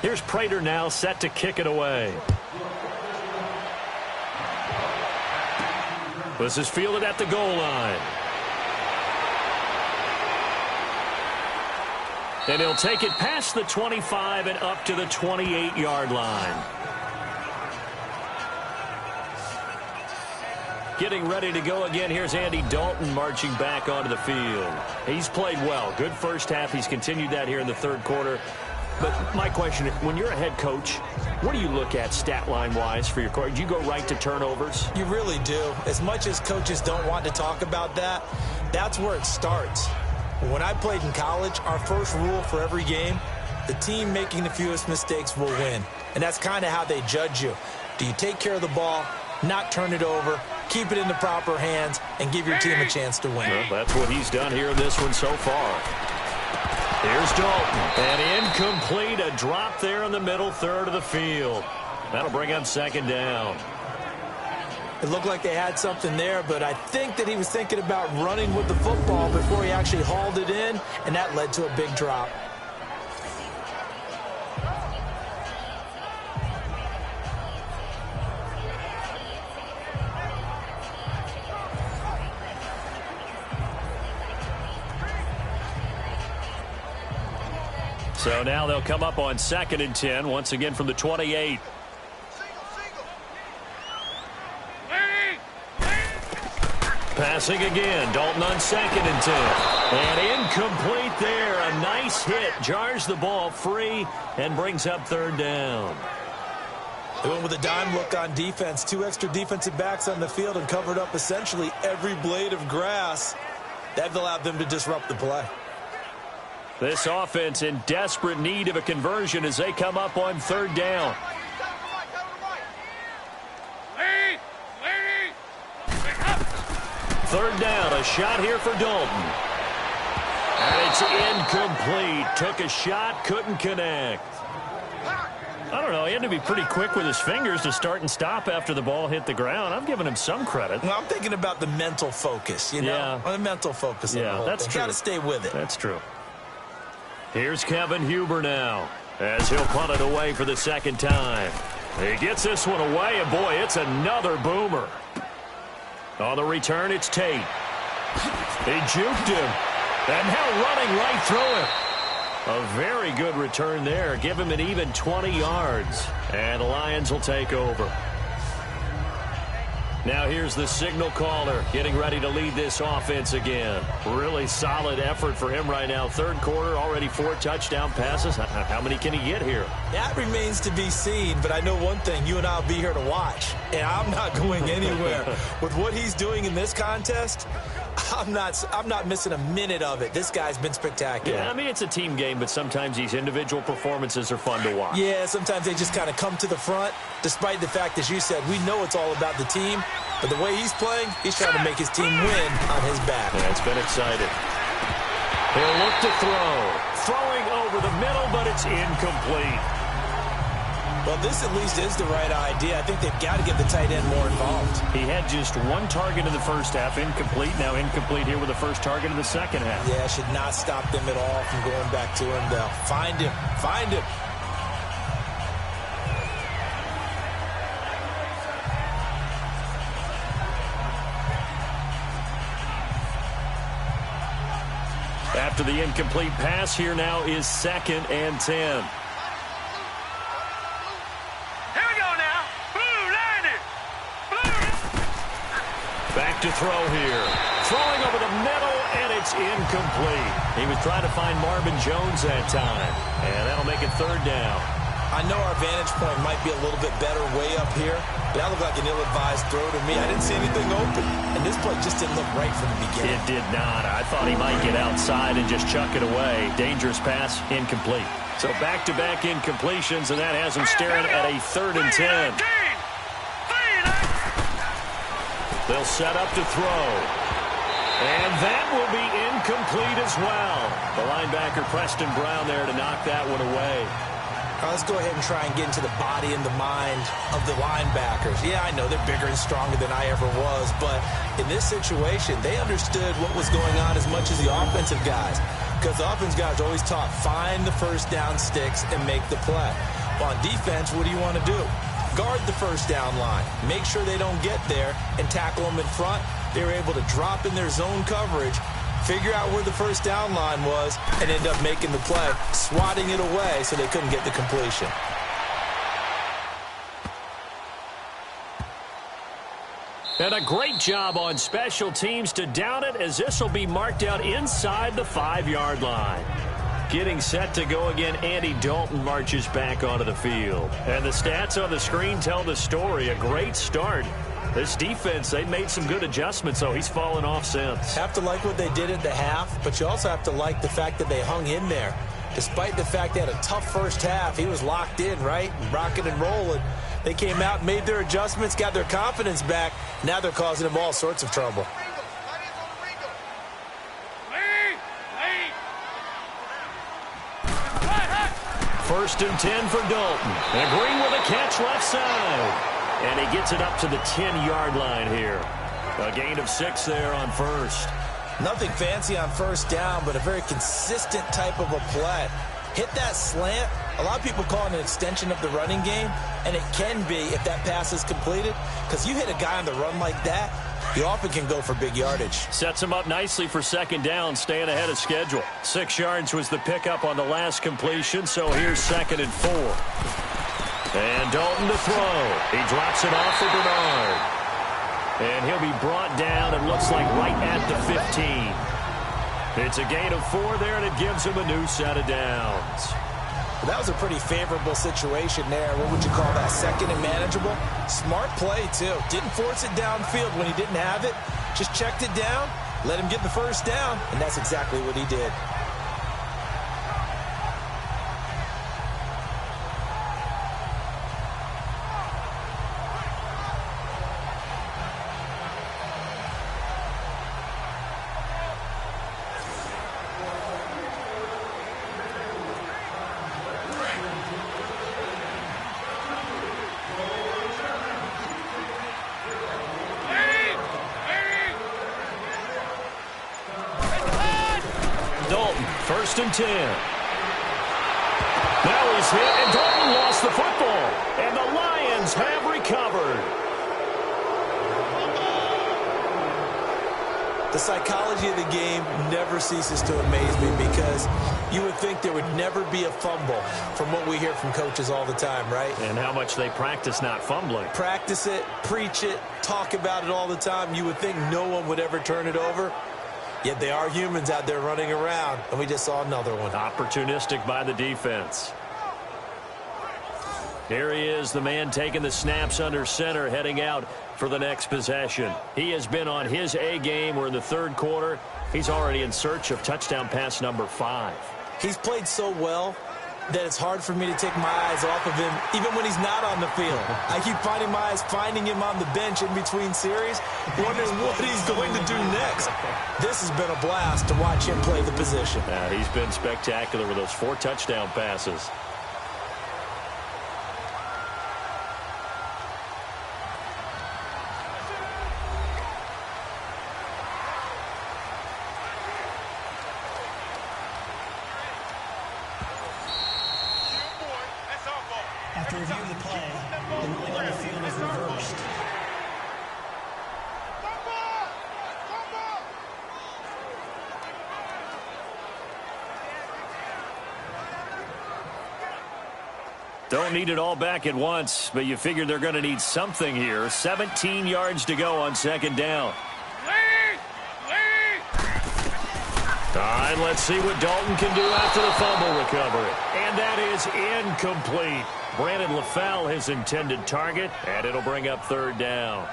Here's Prater now set to kick it away. This is fielded at the goal line. And he'll take it past the 25 and up to the 28-yard line. Getting ready to go again. Here's Andy Dalton marching back onto the field. He's played well. Good first half. He's continued that here in the third quarter. But my question, when you're a head coach, what do you look at stat line-wise for your coach? Do you go right to turnovers? You really do. As much as coaches don't want to talk about that, that's where it starts. When I played in college, our first rule for every game, the team making the fewest mistakes will win. And that's kind of how they judge you. Do you take care of the ball, not turn it over, keep it in the proper hands, and give your team a chance to win? Well, that's what he's done here in this one so far. Here's Dalton, and incomplete, a drop there in the middle third of the field. That'll bring up second down. It looked like they had something there, but I think that he was thinking about running with the football before he actually hauled it in, and that led to a big drop. So now they'll come up on 2nd and 10, once again from the 28. Passing again, Dalton on 2nd and 10. And incomplete there, a nice hit, jars the ball free and brings up third down. They went with a dime look on defense. 2 extra defensive backs on the field and covered up essentially every blade of grass. That allowed them to disrupt the play. This offense in desperate need of a conversion as they come up on 3rd down. Third down, a shot here for Dalton. And it's incomplete. Took a shot, couldn't connect. I don't know, he had to be pretty quick with his fingers to start and stop after the ball hit the ground. I'm giving him some credit. Well, I'm thinking about the mental focus, you know? Yeah. The mental focus. Yeah, that's true. Got to stay with it. That's true. Here's Kevin Huber now as he'll punt it away for the 2nd time. He gets this one away, and boy, it's another boomer. On the return, it's Tate. He juked him, and now running right through him. A very good return there. Give him an even 20 yards. And the Lions will take over. Now here's the signal caller getting ready to lead this offense again. Really solid effort for him right now. 3rd quarter, already 4 touchdown passes. How many can he get here? That remains to be seen, but I know one thing. You and I will be here to watch, and I'm not going anywhere. With what he's doing in this contest, I'm not missing a minute of it. This guy's been spectacular. Yeah, I mean, it's a team game, but sometimes these individual performances are fun to watch. Yeah, sometimes they just kind of come to the front, despite the fact, as you said, we know it's all about the team. But the way he's playing, he's trying to make his team win on his back. Yeah, it's been exciting. He'll look to throw. Throwing over the middle, but it's incomplete. Well, this at least is the right idea. I think they've got to get the tight end more involved. He had just 1 target in the first half, incomplete. Now incomplete here with the first target in the second half. Yeah, should not stop them at all from going back to him. They'll find him. Find him. After the incomplete pass, here now is 2nd and 10. Here we go now. Blue landed. Back to throw here. Throwing over the middle, and it's incomplete. He was trying to find Marvin Jones that time, and that'll make it 3rd down. I know our vantage point might be a little bit better way up here, but that looked like an ill-advised throw to me. I didn't see anything open, and this play just didn't look right from the beginning. It did not. I thought he might get outside and just chuck it away. Dangerous pass, incomplete. So back-to-back incompletions, and that has him staring at a 3rd and 10. They'll set up to throw. And that will be incomplete as well. The linebacker, Preston Brown, there to knock that one away. Let's go ahead and try and get into the body and the mind of the linebackers. Yeah, I know they're bigger and stronger than I ever was, but in this situation, they understood what was going on as much as the offensive guys, because the offensive guys are always taught, find the first down sticks and make the play. Well, on defense, what do you want to do? Guard the first down line. Make sure they don't get there and tackle them in front. They were able to drop in their zone coverage, figure out where the first down line was, and end up making the play, swatting it away so they couldn't get the completion. And a great job on special teams to down it, as this will be marked out inside the 5-yard line. Getting set to go again, Andy Dalton marches back onto the field. And the stats on the screen tell the story. A great start. This defense, they made some good adjustments, so he's fallen off since. Have to like what they did at the half, but you also have to like the fact that they hung in there. Despite the fact they had a tough first half, he was locked in, right? Rocking and rolling. They came out, made their adjustments, got their confidence back. Now they're causing him all sorts of trouble. First and 10 for Dalton. And Green with a catch left side. And he gets it up to the 10-yard line here. A gain of 6 there on first. Nothing fancy on first down, but a very consistent type of a play. Hit that slant. A lot of people call it an extension of the running game, and it can be if that pass is completed, because you hit a guy on the run like that, you often can go for big yardage. Sets him up nicely for 2nd down, staying ahead of schedule. 6 yards was the pickup on the last completion, so here's 2nd and 4. And Dalton to throw. He drops it off for Bernard. And he'll be brought down, it looks like right at the 15. It's a gain of 4 there, and it gives him a new set of downs. That was a pretty favorable situation there. What would you call that? Second and manageable? Smart play, too. Didn't force it downfield when he didn't have it. Just checked it down, let him get the first down, and that's exactly what he did. First and 10. Now he's hit, and Dalton lost the football. And the Lions have recovered. The psychology of the game never ceases to amaze me because you would think there would never be a fumble from what we hear from coaches all the time, right? And how much they practice not fumbling. Practice it, preach it, talk about it all the time. You would think no one would ever turn it over. Yet they are humans out there running around, and we just saw another one. Opportunistic by the defense. Here he is, the man taking the snaps under center, heading out for the next possession. He has been on his A game. We're in the third quarter. He's already in search of touchdown pass number 5. He's played so well that it's hard for me to take my eyes off of him, even when he's not on the field. I keep finding my eyes finding him on the bench in between series, wondering what he's going to do next. This has been a blast to watch him play the position. He's been spectacular with those 4 touchdown passes. After reviewing the play, the ruling on the field is reversed. Don't need it all back at once, but you figure they're going to need something here. 17 yards to go on second down. All right, let's see what Dalton can do after the fumble recovery. And that is incomplete. Brandon LaFell, his intended target, and it'll bring up third down.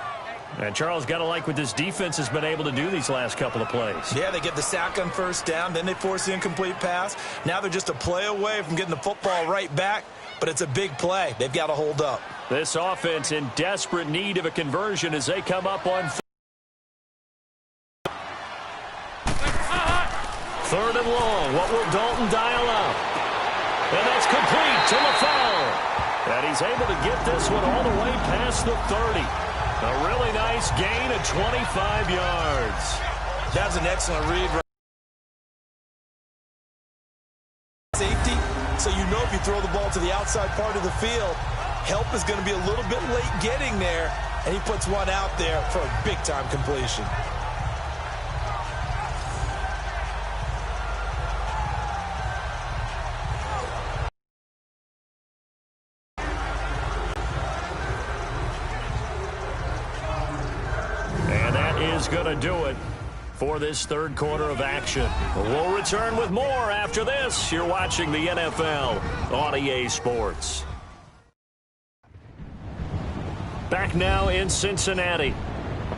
And Charles, got to like what this defense has been able to do these last couple of plays. Yeah, they get the sack on first down, then they force the incomplete pass. Now they're just a play away from getting the football right back, but it's a big play. They've got to hold up. This offense in desperate need of a conversion as they come up on third and long. What will Dalton dial up? And that's complete to LaFell. And he's able to get this one all the way past the 30. A really nice gain of 25 yards. That's an excellent read. Safety, so you know if you throw the ball to the outside part of the field, help is going to be a little bit late getting there, and he puts one out there for a big-time completion. Going to do it for this third quarter of action. We'll return with more after this. You're watching the NFL on EA Sports. Back now in Cincinnati.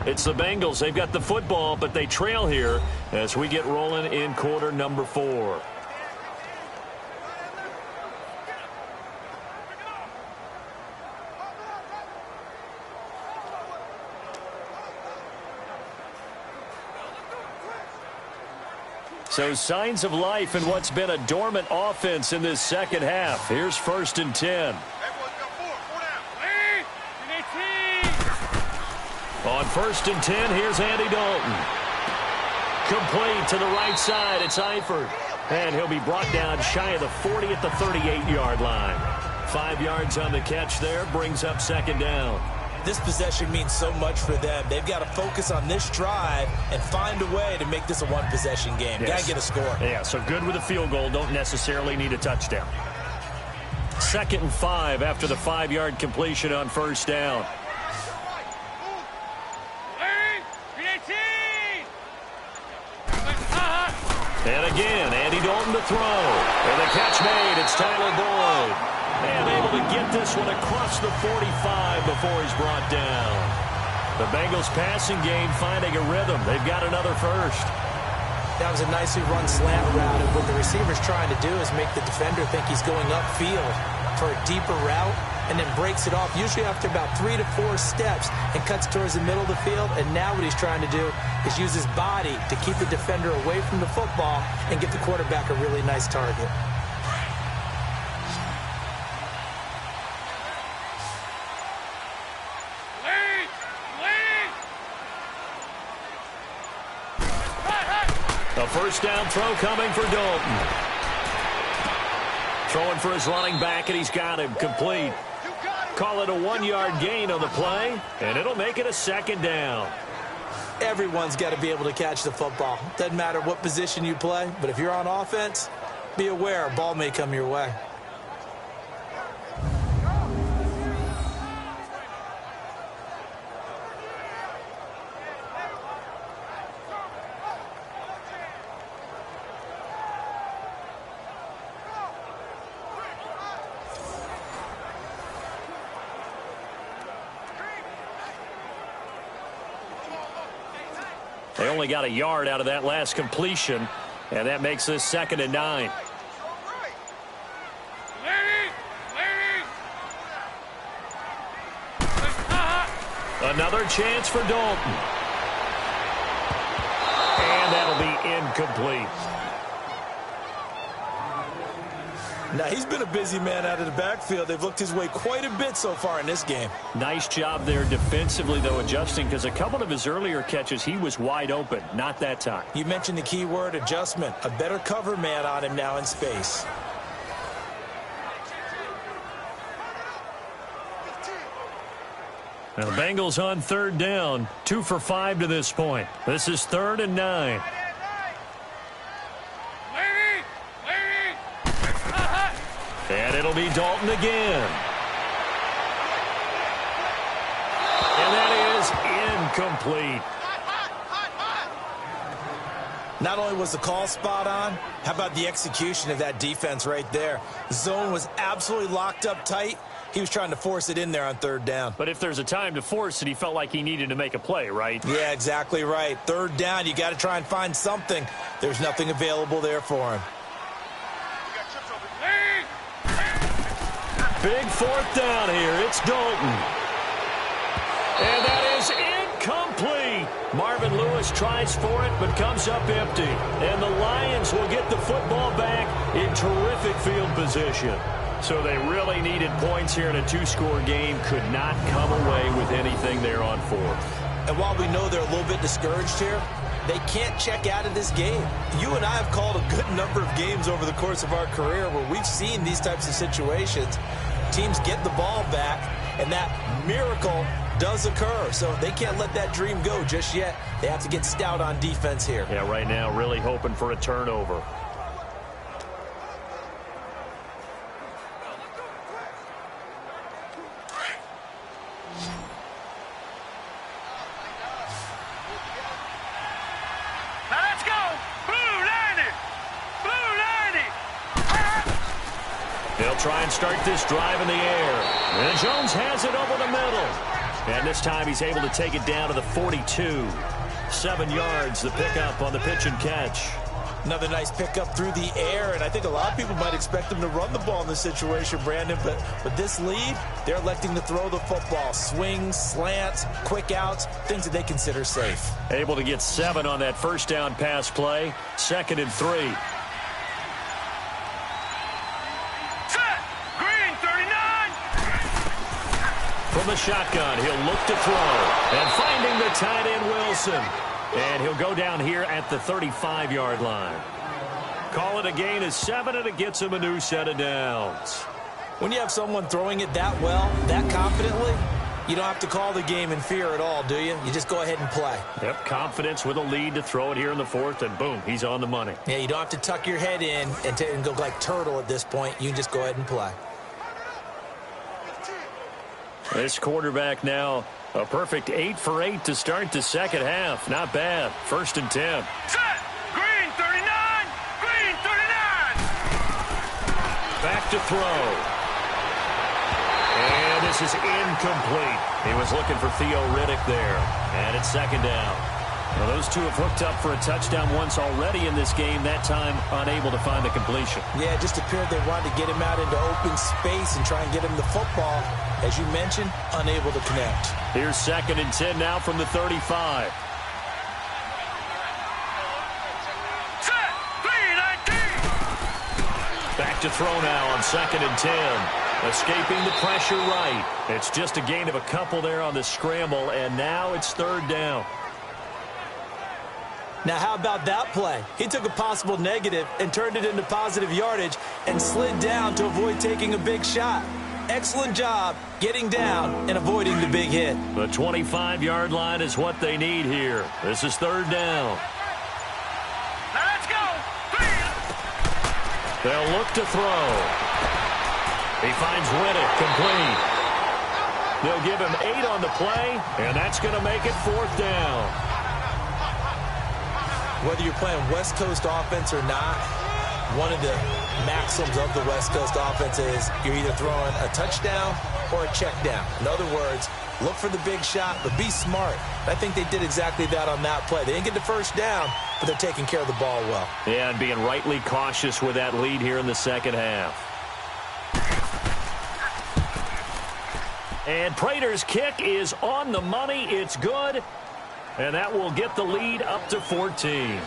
It's the Bengals. They've got the football, but they trail here as we get rolling in quarter number 4. So signs of life in what's been a dormant offense in this second half. Here's first and 10. On first and 10, here's Andy Dalton. Complete to the right side. It's Eifert. And he'll be brought down shy of the 40 at the 38-yard line. 5 yards on the catch there. Brings up second down. This possession means so much for them. They've got to focus on this drive and find a way to make this a one-possession game. Yes. Got to get a score. Yeah, so good with a field goal. Don't necessarily need a touchdown. Second and 5 after the 5-yard completion on first down. And again, Andy Dalton to throw. And the catch made. It's Tyler Boyd. And able to get this one across the 45 before he's brought down. The Bengals passing game finding a rhythm. They've got another first. That was a nicely run slant route. And what the receiver's trying to do is make the defender think he's going upfield for a deeper route, and then breaks it off, usually after about 3 to 4 steps, and cuts towards the middle of the field. And now what he's trying to do is use his body to keep the defender away from the football and give the quarterback a really nice target. A first down throw coming for Dalton. Throwing for his running back, and he's got him complete. Call it a 1-yard gain on the play, and it'll make it a second down. Everyone's got to be able to catch the football. Doesn't matter what position you play, but if you're on offense, be aware a ball may come your way. They only got a yard out of that last completion, and that makes this 2nd and 9. Another chance for Dalton. And that'll be incomplete. Now, he's been a busy man out of the backfield. They've looked his way quite a bit so far in this game. Nice job there defensively, though, adjusting, because a couple of his earlier catches, he was wide open. Not that time. You mentioned the key word, adjustment. A better cover man on him now in space. Now the Bengals on 3rd down, 2 for 5 to this point. This is 3rd and 9. And it'll be Dalton again. And that is incomplete. Not only was the call spot on, how about the execution of that defense right there? The zone was absolutely locked up tight. He was trying to force it in there on 3rd down. But if there's a time to force it, he felt like he needed to make a play, right? Yeah, exactly right. 3rd down, you got to try and find something. There's nothing available there for him. Big 4th down here. It's Dalton. And that is incomplete. Marvin Lewis tries for it, but comes up empty. And the Lions will get the football back in terrific field position. So they really needed points here in a 2-score game. Could not come away with anything there on 4th. And while we know they're a little bit discouraged here, they can't check out of this game. You and I have called a good number of games over the course of our career where we've seen these types of situations. Teams get the ball back, and that miracle does occur. So they can't let that dream go just yet. They have to get stout on defense here. Yeah, right now really hoping for a turnover. Try and start this drive in the air. And Jones has it over the middle. And this time he's able to take it down to the 42. 7 yards, the pickup on the pitch and catch. Another nice pickup through the air, and I think a lot of people might expect him to run the ball in this situation, Brandon, but with this lead, they're electing to throw the football. Swings, slants, quick outs, things that they consider safe. Able to get 7 on that first down pass play. 2nd and 3. From the shotgun, he'll look to throw. And finding the tight end, Wilson. And he'll go down here at the 35-yard line. Call it a gain of 7, and it gets him a new set of downs. When you have someone throwing it that well, that confidently, you don't have to call the game in fear at all, do you? You just go ahead and play. Yep, confidence with a lead to throw it here in the 4th, and boom, he's on the money. Yeah, you don't have to tuck your head in and go like turtle at this point. You can just go ahead and play. This quarterback now, a perfect 8 for 8 to start the second half. Not bad. 1st and 10. Set! Green, 39! back to throw. And this is incomplete. He was looking for Theo Riddick there. And it's second down. Well, those two have hooked up for a touchdown once already in this game, that time unable to find the completion. Yeah, it just appeared they wanted to get him out into open space and try and get him the football. As you mentioned, unable to connect. Here's 2nd and 10 now from the 35. Back to throw now on 2nd and 10. Escaping the pressure right. It's just a gain of a couple there on the scramble, and now it's 3rd down. Now, how about that play? He took a possible negative and turned it into positive yardage and slid down to avoid taking a big shot. Excellent job getting down and avoiding the big hit. The 25-yard line is what they need here. This is 3rd down. Now let's go. They'll look to throw. He finds Riddick complete. They'll give him 8 on the play, and that's going to make it 4th down. Whether you're playing West Coast offense or not, one of the maxims of the West Coast offense is you're either throwing a touchdown or a check down. In other words, look for the big shot, but be smart. I think they did exactly that on that play. They didn't get the first down, but they're taking care of the ball well. Yeah, and being rightly cautious with that lead here in the second half. And Prater's kick is on the money. It's good. And that will get the lead up to 14.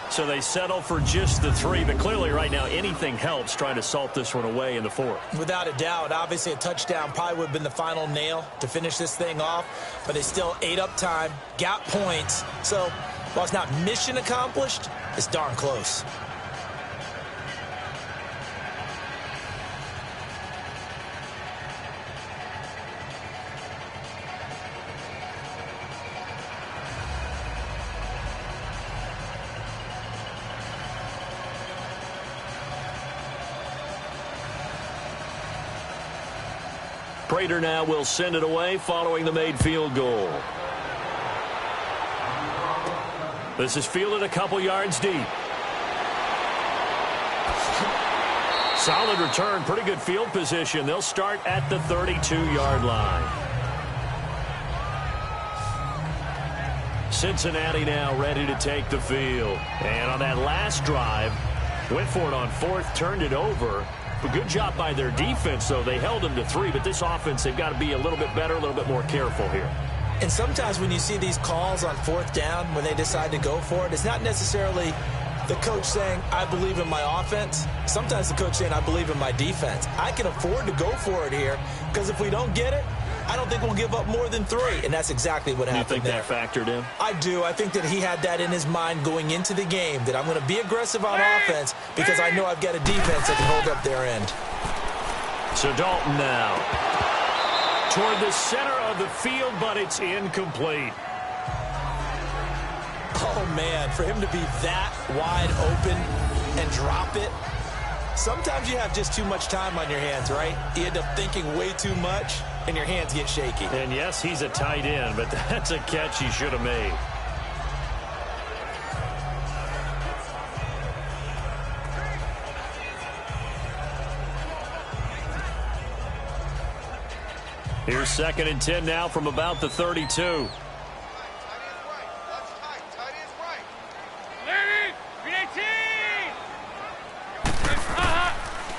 So they settle for just the 3. But clearly right now anything helps trying to salt this one away in the 4th. Without a doubt. Obviously a touchdown probably would have been the final nail to finish this thing off. But they still ate up time, got points. So while it's not mission accomplished, it's darn close. Prater now will send it away following the made field goal. This is fielded a couple yards deep. Solid return, pretty good field position. They'll start at the 32-yard line. Cincinnati now ready to take the field. And on that last drive, went for it on 4th, turned it over. A good job by their defense, though. They held them to 3, but this offense, they've got to be a little bit better, a little bit more careful here. And sometimes when you see these calls on 4th down, when they decide to go for it, it's not necessarily the coach saying, I believe in my offense. Sometimes the coach saying, I believe in my defense. I can afford to go for it here because if we don't get it, I don't think we'll give up more than 3. And that's exactly what happened there. You think that factored in? I do. I think that he had that in his mind going into the game, that I'm going to be aggressive on offense because I know I've got a defense that can hold up their end. So Dalton now toward the center of the field, but it's incomplete. Oh, man, for him to be that wide open and drop it. Sometimes you have just too much time on your hands, right? You end up thinking way too much, and your hands get shaky. And yes, he's a tight end, but that's a catch he should have made. Here's 2nd and 10 now from about the 32.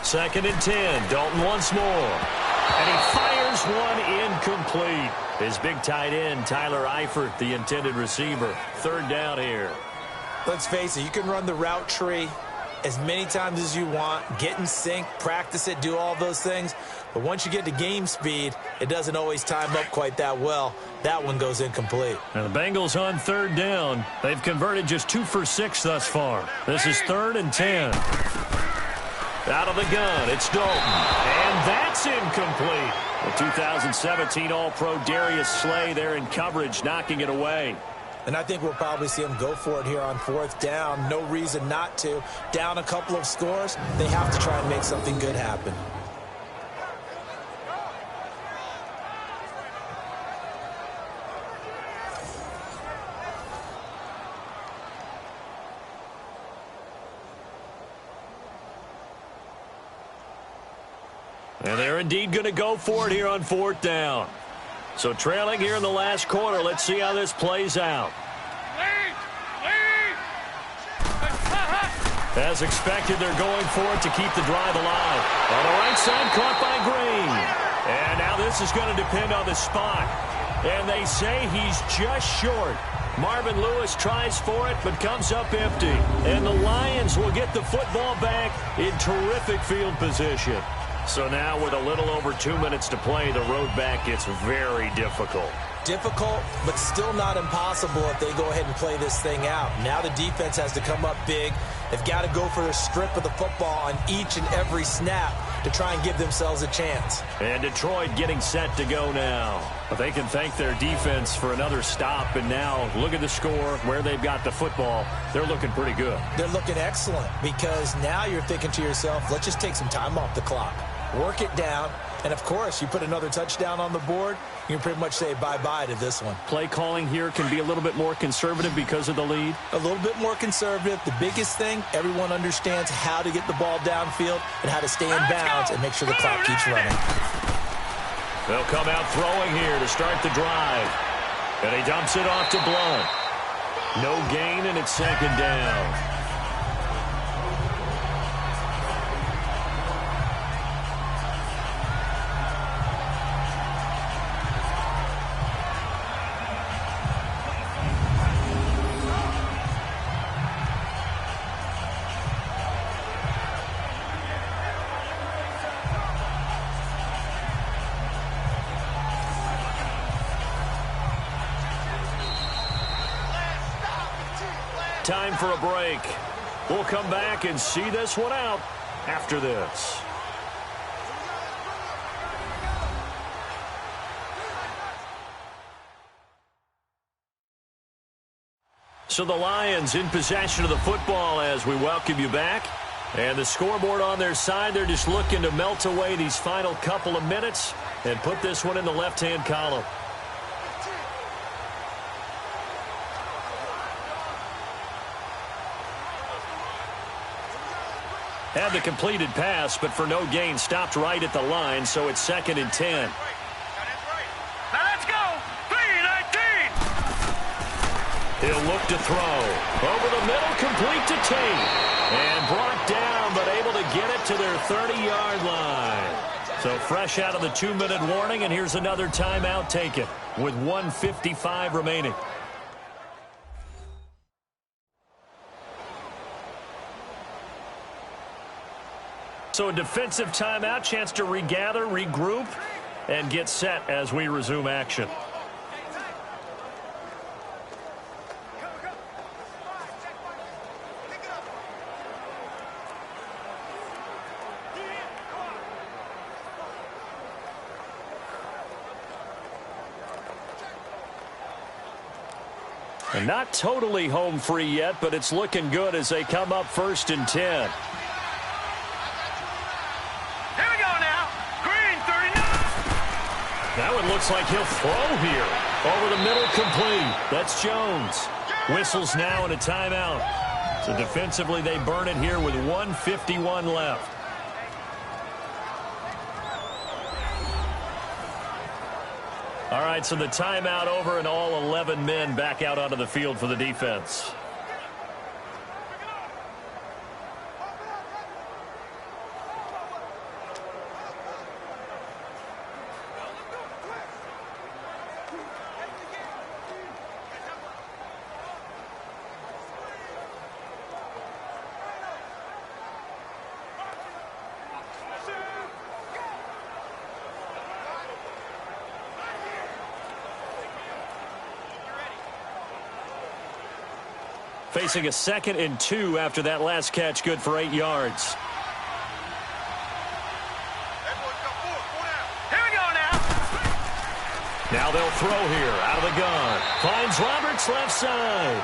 Second and 10. Dalton once more. And he fires one incomplete. His big tight end, Tyler Eifert, the intended receiver. 3rd down here. Let's face it, you can run the route tree as many times as you want, get in sync, practice it, do all those things. But once you get to game speed, it doesn't always time up quite that well. That one goes incomplete. And the Bengals on 3rd down. They've converted just 2 for 6 thus far. This is 3rd and 10. Out of the gun, it's Dalton. And that's incomplete. The 2017 All-Pro Darius Slay there in coverage, knocking it away. And I think we'll probably see him go for it here on 4th down. No reason not to. Down a couple of scores, they have to try and make something good happen. And they're indeed going to go for it here on 4th down. So trailing here in the last quarter. Let's see how this plays out. As expected, they're going for it to keep the drive alive. On the right side, caught by Green. And now this is going to depend on the spot. And they say he's just short. Marvin Lewis tries for it, but comes up empty. And the Lions will get the football back in terrific field position. So now with a little over 2 minutes to play, the road back gets very difficult. Difficult, but still not impossible if they go ahead and play this thing out. Now the defense has to come up big. They've got to go for a strip of the football on each and every snap to try and give themselves a chance. And Detroit getting set to go now. But they can thank their defense for another stop. And now look at the score, where they've got the football. They're looking pretty good. They're looking excellent because now you're thinking to yourself, let's just take some time off the clock. Work it down. And, of course, you put another touchdown on the board, you can pretty much say bye-bye to this one. Play calling here can be a little bit more conservative because of the lead. A little bit more conservative. The biggest thing, everyone understands how to get the ball downfield and how to stay in bounds and make sure the clock keeps running. They'll come out throwing here to start the drive. And he dumps it off to Blunt. No gain, and it's 2nd down. Time for a break. We'll come back and see this one out after this. So the Lions in possession of the football as we welcome you back. And the scoreboard on their side, they're just looking to melt away these final couple of minutes and put this one in the left-hand column. Had the completed pass, but for no gain, stopped right at the line, so it's 2nd and 10. Now let's go. 3-19. He'll look to throw. Over the middle, complete to Tate. And brought down, but able to get it to their 30-yard line. So fresh out of the 2-minute warning, and here's another timeout taken with 1:55 remaining. So a defensive timeout, chance to regather, regroup, and get set as we resume action. And not totally home free yet, but it's looking good as they come up 1st and 10. That one looks like he'll throw here. Over the middle, complete. That's Jones. Whistles now and a timeout. So defensively, they burn it here with 1:51 left. All right, so the timeout over and all 11 men back out onto the field for the defense. Facing a 2nd and 2 after that last catch, good for 8 yards. Here we go now. Now they'll throw here out of the gun. Finds Roberts left side.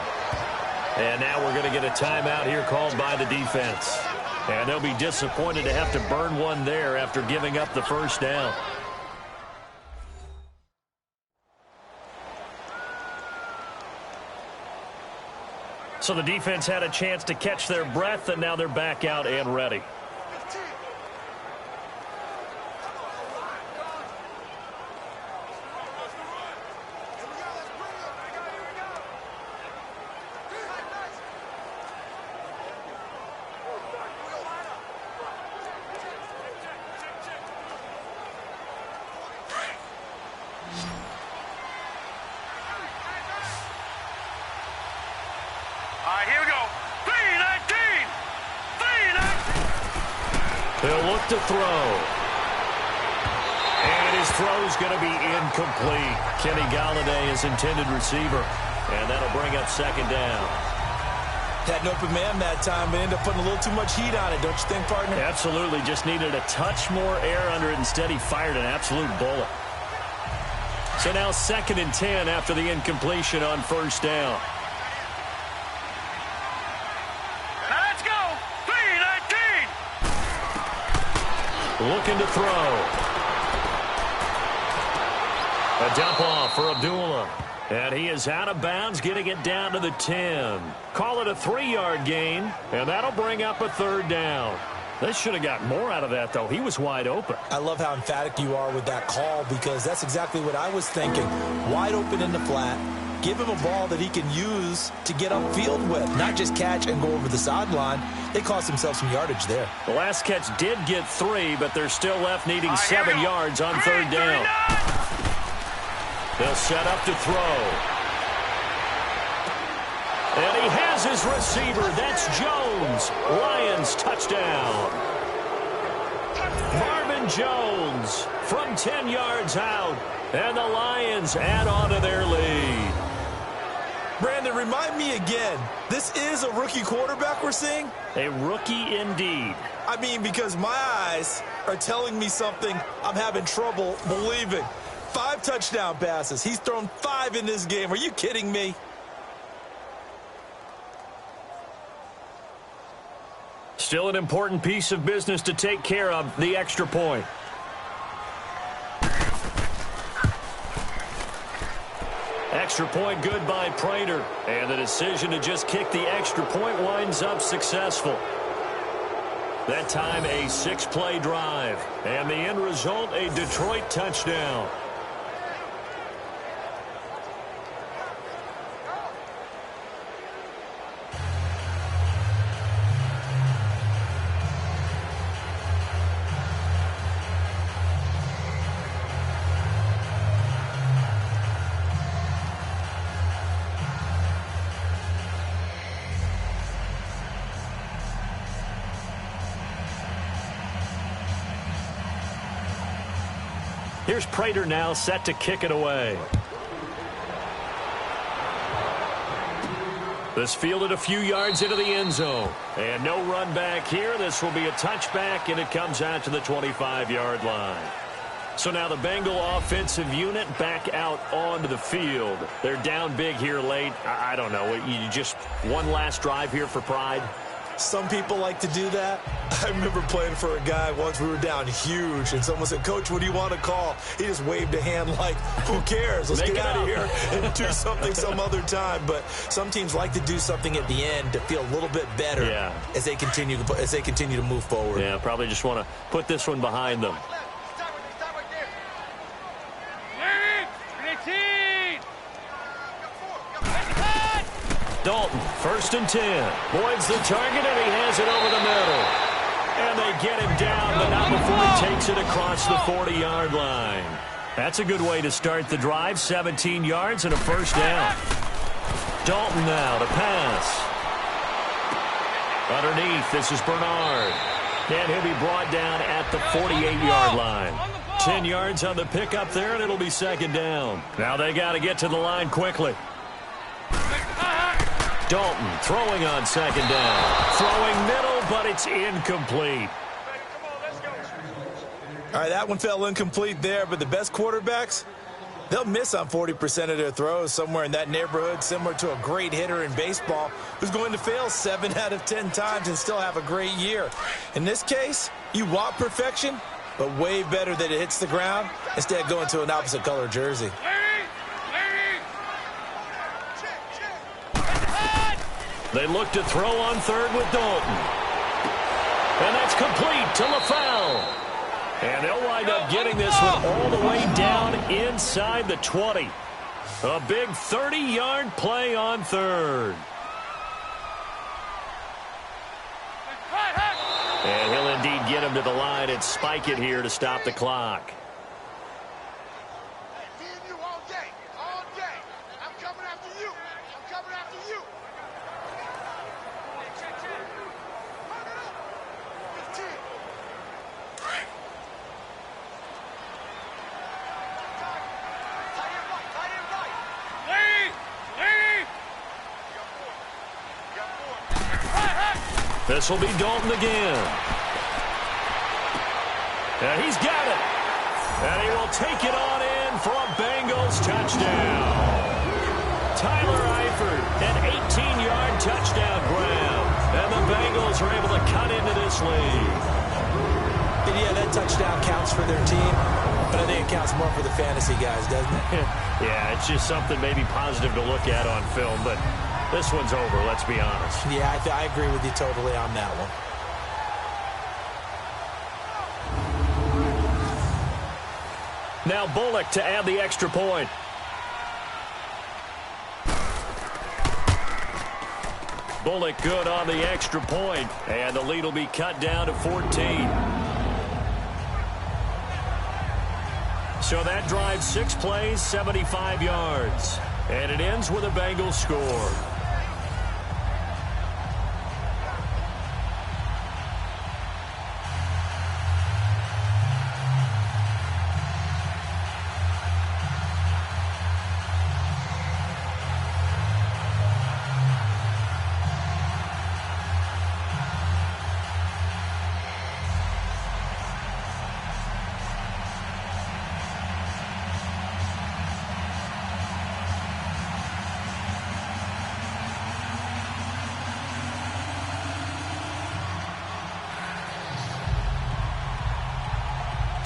And now we're going to get a timeout here called by the defense. And they'll be disappointed to have to burn one there after giving up the 1st down. So the defense had a chance to catch their breath, and now they're back out and ready. to throw. And his throw's going to be incomplete. Kenny Galladay is intended receiver. And that'll bring up second down. Had an open man that time, but ended up putting a little too much heat on it, don't you think, partner? Absolutely. Just needed a touch more air under it. Instead, he fired an absolute bullet. So now 2nd and 10 after the incompletion on first down. Now let's go. 3-19. Looking to throw. A dump off for Abdullah. And he is out of bounds, getting it down to the 10. Call it a 3-yard gain, and that'll bring up a 3rd down. They should have got more out of that, though. He was wide open. I love how emphatic you are with that call, because that's exactly what I was thinking. Wide open in the flat. Give him a ball that he can use to get upfield with, not just catch and go over the sideline. They cost themselves some yardage there. The last catch did get 3, but they're still left needing 7 yards on 3rd down. They'll set up to throw. And he has his receiver. That's Jones. Lions touchdown. Marvin Jones from 10 yards out. And the Lions add on to their lead. Brandon, remind me again, this is a rookie quarterback we're seeing? A rookie indeed. I mean, because my eyes are telling me something I'm having trouble believing. 5 touchdown passes. He's thrown 5 in this game. Are you kidding me? Still an important piece of business to take care of, the extra point. Extra point good by Prater. And the decision to just kick the extra point winds up successful. That time a 6-play drive. And the end result, a Detroit touchdown. Here's Prater now set to kick it away. This fielded a few yards into the end zone. And no run back here. This will be a touchback, and it comes out to the 25-yard line. So now the Bengal offensive unit back out onto the field. They're down big here late. I don't know. You just one last drive here for pride? Some people like to do that. I remember playing for a guy once. We were down huge, and someone said, "Coach, what do you want to call?" He just waved a hand like, who cares? Let's get out of here and do something some other time. But some teams like to do something at the end to feel a little bit better as they continue to move forward. Yeah, probably just want to put this one behind them. Dalton, 1st and 10. Boyd's the target, and he has it over the middle. And they get him down, but not before he takes it across the 40-yard line. That's a good way to start the drive. 17 yards and a 1st down. Dalton now to pass. Underneath, this is Bernard. And he'll be brought down at the 48-yard line. 10 yards on the pickup there, and it'll be 2nd down. Now they got to get to the line quickly. Dalton throwing on 2nd down. Throwing middle, but it's incomplete. All right, that one fell incomplete there, but the best quarterbacks, they'll miss on 40% of their throws, somewhere in that neighborhood, similar to a great hitter in baseball who's going to fail 7 out of 10 times and still have a great year. In this case, you want perfection, but way better that it hits the ground instead of going to an opposite color jersey. They look to throw on 3rd with Dalton. And that's complete to LaFell. And they'll wind up getting this one all the way down inside the 20. A big 30-yard play on 3rd. And he'll indeed get him to the line and spike it here to stop the clock. This will be Dalton again. And he's got it. And he will take it on in for a Bengals touchdown. Tyler Eifert, an 18-yard touchdown grab. And the Bengals are able to cut into this lead. And yeah, that touchdown counts for their team, but I think it counts more for the fantasy guys, doesn't it? Yeah, it's just something maybe positive to look at on film, but this one's over, let's be honest. Yeah, I agree with you totally on that one. Now Bullock to add the extra point. Bullock good on the extra point, and the lead will be cut down to 14. So that drives 6 plays, 75 yards. And it ends with a Bengals score.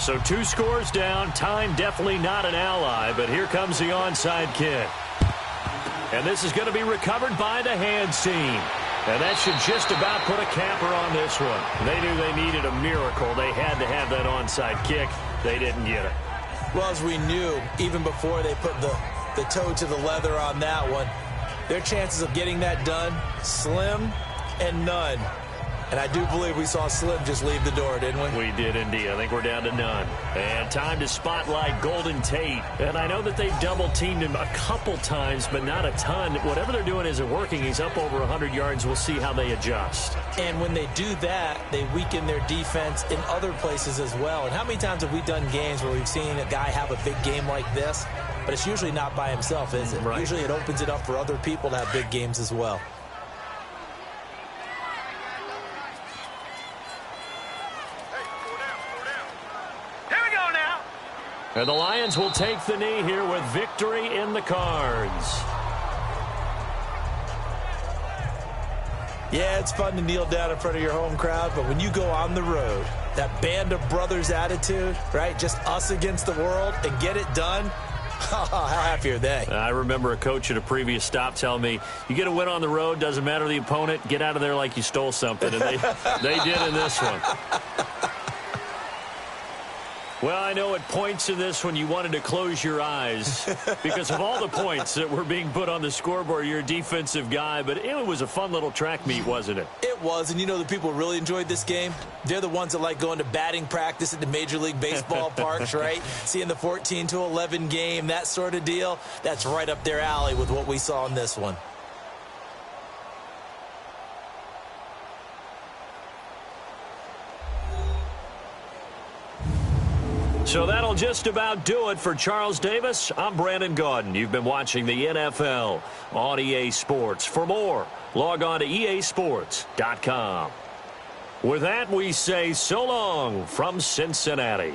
So 2 scores down. Time definitely not an ally, but here comes the onside kick. And this is going to be recovered by the hands team. And that should just about put a capper on this one. They knew they needed a miracle. They had to have that onside kick. They didn't get it. Well, as we knew, even before they put the toe to the leather on that one, their chances of getting that done, slim and none. And I do believe we saw Slim just leave the door, didn't we? We did indeed. I think we're down to none. And time to spotlight Golden Tate. And I know that they've double-teamed him a couple times, but not a ton. Whatever they're doing isn't working. He's up over 100 yards. We'll see how they adjust. And when they do that, they weaken their defense in other places as well. And how many times have we done games where we've seen a guy have a big game like this? But it's usually not by himself, is it? Right. Usually it opens it up for other people to have big games as well. And the Lions will take the knee here with victory in the cards. Yeah, it's fun to kneel down in front of your home crowd, but when you go on the road, that band of brothers attitude, right? Just us against the world and get it done. How happy are they? I remember a coach at a previous stop telling me, you get a win on the road, doesn't matter the opponent, get out of there like you stole something. And they did in this one. Well, I know at points in this one you wanted to close your eyes because of all the points that were being put on the scoreboard. You're a defensive guy, but it was a fun little track meet, wasn't it? It was, and you know the people who really enjoyed this game? They're the ones that like going to batting practice at the Major League Baseball parks, right? Seeing the 14-11 game, that sort of deal. That's right up their alley with what we saw in this one. So that'll just about do it for Charles Davis. I'm Brandon Gaudin. You've been watching the NFL on EA Sports. For more, log on to easports.com. With that, we say so long from Cincinnati.